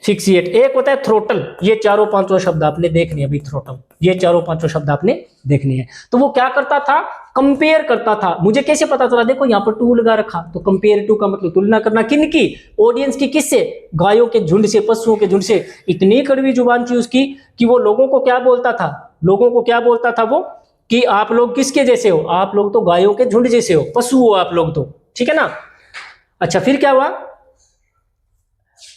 फिक्सिएट। एक होता है थ्रोटल। ये चारों पांचों शब्द आपने देखने हैं अभी, थ्रोटल, ये चारों पांचों शब्द आपने देखने हैं। तो वो क्या करता था, कंपेयर करता था। मुझे कैसे पता चला, देखो यहाँ पर टू लगा रखा, तो कंपेयर टू का मतलब तुलना करना, किन की, ऑडियंस की, किससे, गायों के झुंड से, पशुओं के झुंड से। इतनी कड़वी जुबान थी उसकी कि वो लोगों को क्या बोलता था, लोगों को क्या बोलता था वो, कि आप लोग किसके जैसे हो, आप लोग तो गायों के झुंड जैसे हो, पशु हो आप लोग तो, ठीक है ना। अच्छा, फिर क्या हुआ,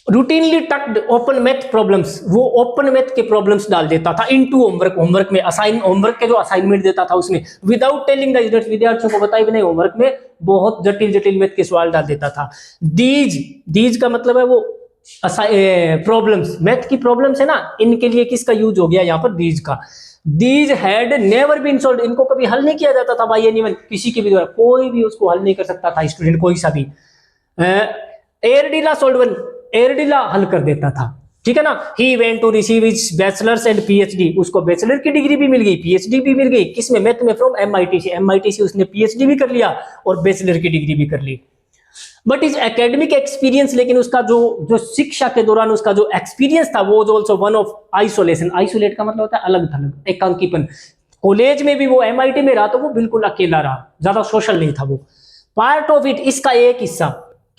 routinely tucked open math problems, वो ओपन मैथ के प्रॉब्लम्स डाल देता था इनटू होमवर्क, होमवर्क में होमवर्क के जो असाइनमेंट देता था उसमें, विदाउट टेलिंग द स्टूडेंट्स, विद्यार्थियों को बताए बिना होमवर्क में बहुत जटिल जटिल मैथ के सवाल डाल देता था। दीज का मतलब है वो प्रॉब्लम्स, मैथ की प्रॉब्लम्स है ना, इनके लिए किसका यूज हो गया यहाँ पर, दीज का। These had never been solved, इनको कभी हल नहीं किया जाता था बाय एनीवन, किसी के भी द्वारा, कोई भी उसको हल नहीं कर सकता था स्टूडेंट, कोई सा भी। एरडिला सॉल्व वन, एरडिला हल कर देता था, ठीक है ना। He went to receive his bachelor's and PhD, उसको बैचलर की डिग्री भी मिल गई, पीएचडी भी मिल गई, किसमें, मैथ में, फ्रॉम एमआईटी से, एमआईटी से उसने पीएचडी भी कर लिया और बैचलर की डिग्री भी कर ली। बट इज एकेडमिक एक्सपीरियंस, लेकिन उसका जो शिक्षा के दौरान उसका जो एक्सपीरियंस था वो also one of isolation. Isolate का मतलब होता है अलग थलग, एकांकीपन। कॉलेज में भी वो एमआईटी में रहा तो वो बिल्कुल अकेला रहा, ज्यादा सोशल नहीं था वो। पार्ट ऑफ इट, इसका एक हिस्सा,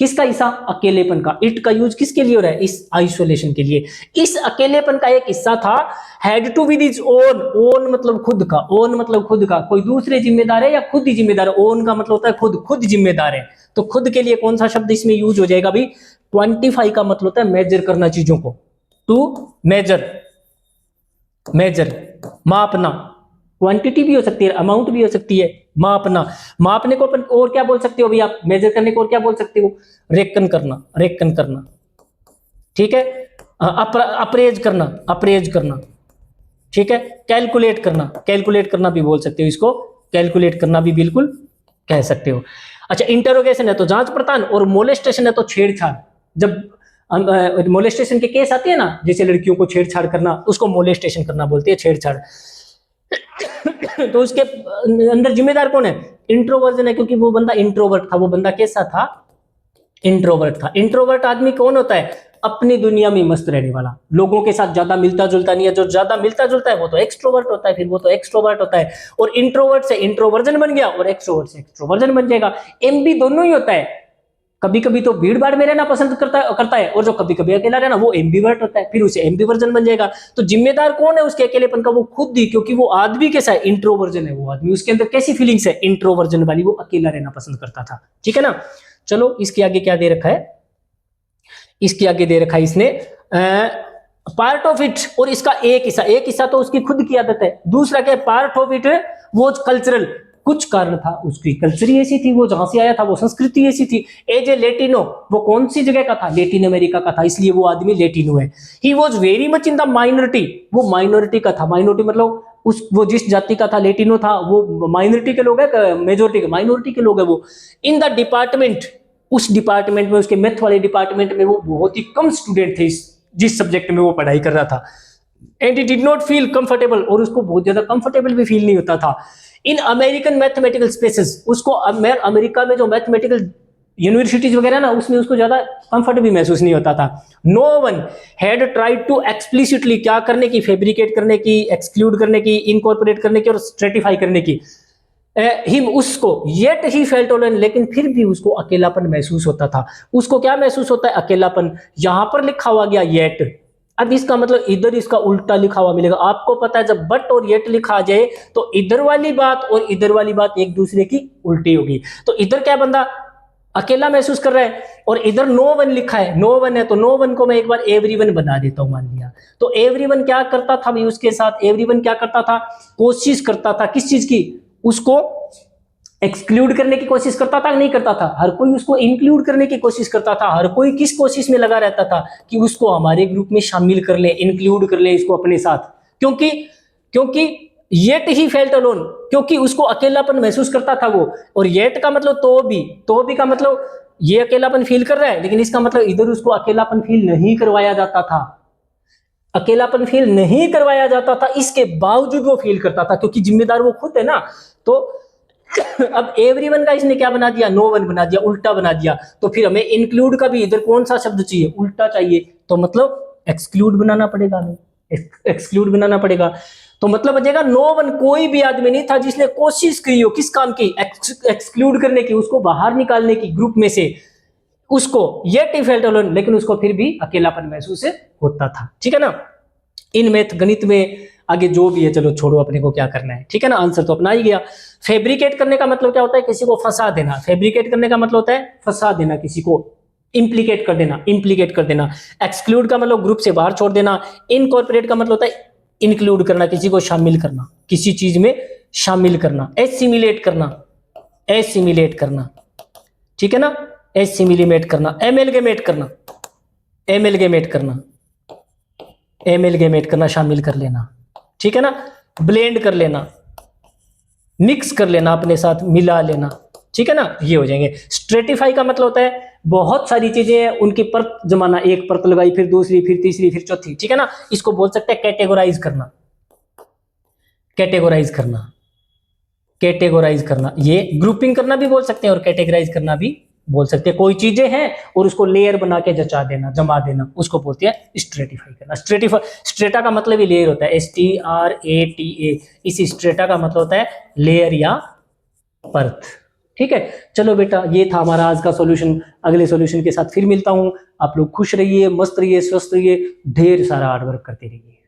किसका हिस्सा, अकेलेपन का। इट का यूज किसके लिए हो रहा है, इस आइसोलेशन के लिए। इस अकेलेपन का एक हिस्सा था, had to with his own, own मतलब खुद का, ओन मतलब खुद का, कोई दूसरे जिम्मेदार है या खुद ही जिम्मेदार है। ओन का मतलब होता है खुद, खुद जिम्मेदार है। तो खुद के लिए कौन सा शब्द इसमें यूज हो जाएगा भाई, क्वांटिफाई का मतलब होता है मेजर करना चीजों को, टू मेजर, मेजर मापना, क्वांटिटी भी हो सकती है, अमाउंट भी हो सकती है, मापना। मापने को अपन और क्या बोल सकते हो भाई आप, मेजर करने को और क्या बोल सकते हो, रेकन करना, रेकन करना, ठीक है। अप्रेज करना, अप्रेज करना, ठीक है, कैलकुलेट करना भी बोल सकते हो इसको, कैलकुलेट करना भी बिल्कुल कह सकते हो। अच्छा, इंटरोगेशन है तो जांच पड़ताल, और मोलेस्टेशन है तो छेड़छाड़। जब मोलेस्टेशन के केस आते हैं ना, जैसे लड़कियों को छेड़छाड़ करना, उसको मोलेस्टेशन करना बोलते हैं, छेड़छाड़। तो उसके अंदर जिम्मेदार कौन है? इंट्रोवर्जन है, क्योंकि वो बंदा इंट्रोवर्ट था। वो बंदा कैसा था? इंट्रोवर्ट था। इंट्रोवर्ट आदमी कौन होता है? अपनी दुनिया में मस्त रहने वाला, लोगों के साथ ज्यादा मिलता जुलता नहीं है। जो ज्यादा मिलता जुलता है वो तो एक्सट्रोवर्ट होता है, फिर वो तो एक्सट्रोवर्ट होता है। और इंट्रोवर्ट से इंट्रोवर्जन बन गया, और एक्सट्रोवर्ट से एक्सट्रोवर्जन बन जाएगा। एमबी दोनों ही होता है। कभी कभी तो भीड़ भाड़ में रहना पसंद करता है, और जो कभी कभी अकेला रहना, वो एम्बीवर्ट होता है, फिर उसे एम्बीवर्जन बन जाएगा। तो जिम्मेदार कौन है उसके अकेलेपन का? वो खुद ही, क्योंकि वो आदमी कैसा है? इंट्रोवर्जन है वो आदमी। उसके अंदर कैसी फीलिंग्स है? इंट्रोवर्जन वाली, वो अकेला रहना पसंद करता था। ठीक है ना? चलो, इसके आगे क्या दे रखा है? इसके आगे दे रखा है इसने पार्ट ऑफ इट, और इसका एक हिस्सा तो उसकी खुद की आदत है। दूसरा क्या है? पार्ट ऑफ इट वो कल्चरल, कुछ कारण था, उसकी कल्चर ऐसी थी, वो जहां से आया था, वो संस्कृति ऐसी थी। एज ए लेटिनो, वो कौन सी जगह का था? लेटिन अमेरिका का था, इसलिए वो आदमी लेटिनो है। He was very much in the minority, वो माइनॉरिटी का था। माइनॉरिटी मतलब वो जिस जाति का था, लेटिनो था, वो माइनॉरिटी के लोग है, मेजोरिटी के माइनॉरिटी के लोग है वो। इन द डिपार्टमेंट, उस डिपार्टमेंट में, उसके मैथ वाले डिपार्टमेंट में, वो बहुत ही कम स्टूडेंट थे जिस सब्जेक्ट में वो पढ़ाई कर रहा था। And he did not feel comfortable, और उसको बहुत ज्यादा कंफर्टेबल भी फील नहीं होता था। इन अमेरिकन मैथमेटिकल स्पेसेस, उसको अमेरिका में जो मैथमेटिकल यूनिवर्सिटीज वगैरह ना, उसमें उसको ज्यादा कंफर्ट भी महसूस नहीं होता था। No one had tried to explicitly, क्या करने की? फैब्रिकेट करने की, एक्सक्लूड करने की, इनकॉर्पोरेट करने की, और स्ट्रेटिफाई करने की। हिम, उसको, येट ही फेल्ट अलोन, लेकिन फिर भी उसको अकेलापन महसूस होता था। उसको क्या महसूस होता है? अकेलापन। यहां पर लिखा हुआ गया येट, अब इसका मतलब इधर इसका उल्टा लिखा हुआ मिलेगा। आपको पता है, जब बट और येट लिखा आ जाए तो इधर वाली बात और इधर वाली बात एक दूसरे की उल्टी होगी। तो इधर क्या बंदा अकेला महसूस कर रहा है, और इधर नो वन लिखा है, नो वन है, तो नो वन को मैं एक बार एवरीवन बना देता हूं, मान लिया। तो एवरीवन क्या करता था भाई? उसके साथ एवरीवन क्या करता था? कोशिश करता था, किस चीज की? उसको एक्सक्लूड करने की कोशिश करता था, नहीं करता था? हर कोई उसको इंक्लूड करने की कोशिश करता था। हर कोई किस कोशिश में लगा रहता था? कि उसको हमारे ग्रुप में शामिल कर ले, इंक्लूड कर ले इसको अपने साथ। क्योंकि येट ही फेल्ट अलोन, क्योंकि उसको अकेलापन महसूस करता था वो। और येट का मतलब तो भी का मतलब ये अकेलापन फील कर रहा है, लेकिन इसका मतलब इधर उसको अकेलापन फील नहीं करवाया जाता था। अकेलापन फील नहीं करवाया जाता था, इसके बावजूद वो फील करता था, क्योंकि जिम्मेदार वो खुद है ना। तो अब एवरीवन का इसने क्या बना दिया? नो वन बना दिया, उल्टा बना दिया। तो फिर हमें इंक्लूड का भी इधर कौन सा शब्द चाहिए? उल्टा चाहिए। तो मतलब एक्सक्लूड बनाना पड़ेगा, हमें एक्सक्लूड बनाना पड़ेगा। तो मतलब बचेगा नो वन, कोई भी आदमी नहीं था जिसने कोशिश की हो, किस काम की? एक्सक्लूड करने की, उसको बाहर निकालने की ग्रुप में से, उसको येट ही फेल्ट अलोन, लेकिन उसको फिर भी अकेलापन महसूस होता था। ठीक है ना? इन मैथ गणित में आगे जो भी है, चलो छोड़ो, अपने को क्या करना है। ठीक है ना? आंसर तो अपना ही गया। फैब्रिकेट करने का मतलब क्या होता है? किसी को फंसा देना। फैब्रिकेट करने का मतलब होता है फंसा देना किसी को, इंप्लीकेट कर देना। एक्सक्लूड का मतलब ग्रुप से बाहर छोड़ देना। इनकॉर्पोरेट का मतलब होता है इंक्लूड करना, किसी को शामिल करना, किसी चीज में शामिल करना। एसिमिलेट करना, ठीक है ना? एसिमिलेट करना। एमेलगेमेट करना, शामिल कर लेना। ठीक है ना? ब्लेंड कर लेना, मिक्स कर लेना, अपने साथ मिला लेना। ठीक है ना? ये हो जाएंगे। स्ट्रेटिफाई का मतलब होता है बहुत सारी चीजें हैं, उनकी परत जमाना, एक परत लगाई, फिर दूसरी, फिर तीसरी, फिर चौथी। ठीक है ना? इसको बोल सकते हैं कैटेगोराइज करना। ये ग्रुपिंग करना भी बोल सकते हैं, और कैटेगराइज करना भी बोल सकते हैं। कोई चीजें हैं और उसको लेयर बना के जमा देना, उसको बोलते हैं स्ट्रेटिफाई करना। स्ट्रेटा का मतलब ही लेयर होता है, STRATA। इस स्ट्रेटा का मतलब होता है लेयर या परत। ठीक है? चलो बेटा, ये था हमारा आज का सॉल्यूशन। अगले सॉल्यूशन के साथ फिर मिलता हूं। आप लोग खुश रहिए, मस्त रहिए, स्वस्थ रहिए, ढेर सारा हार्डवर्क करते रहिए।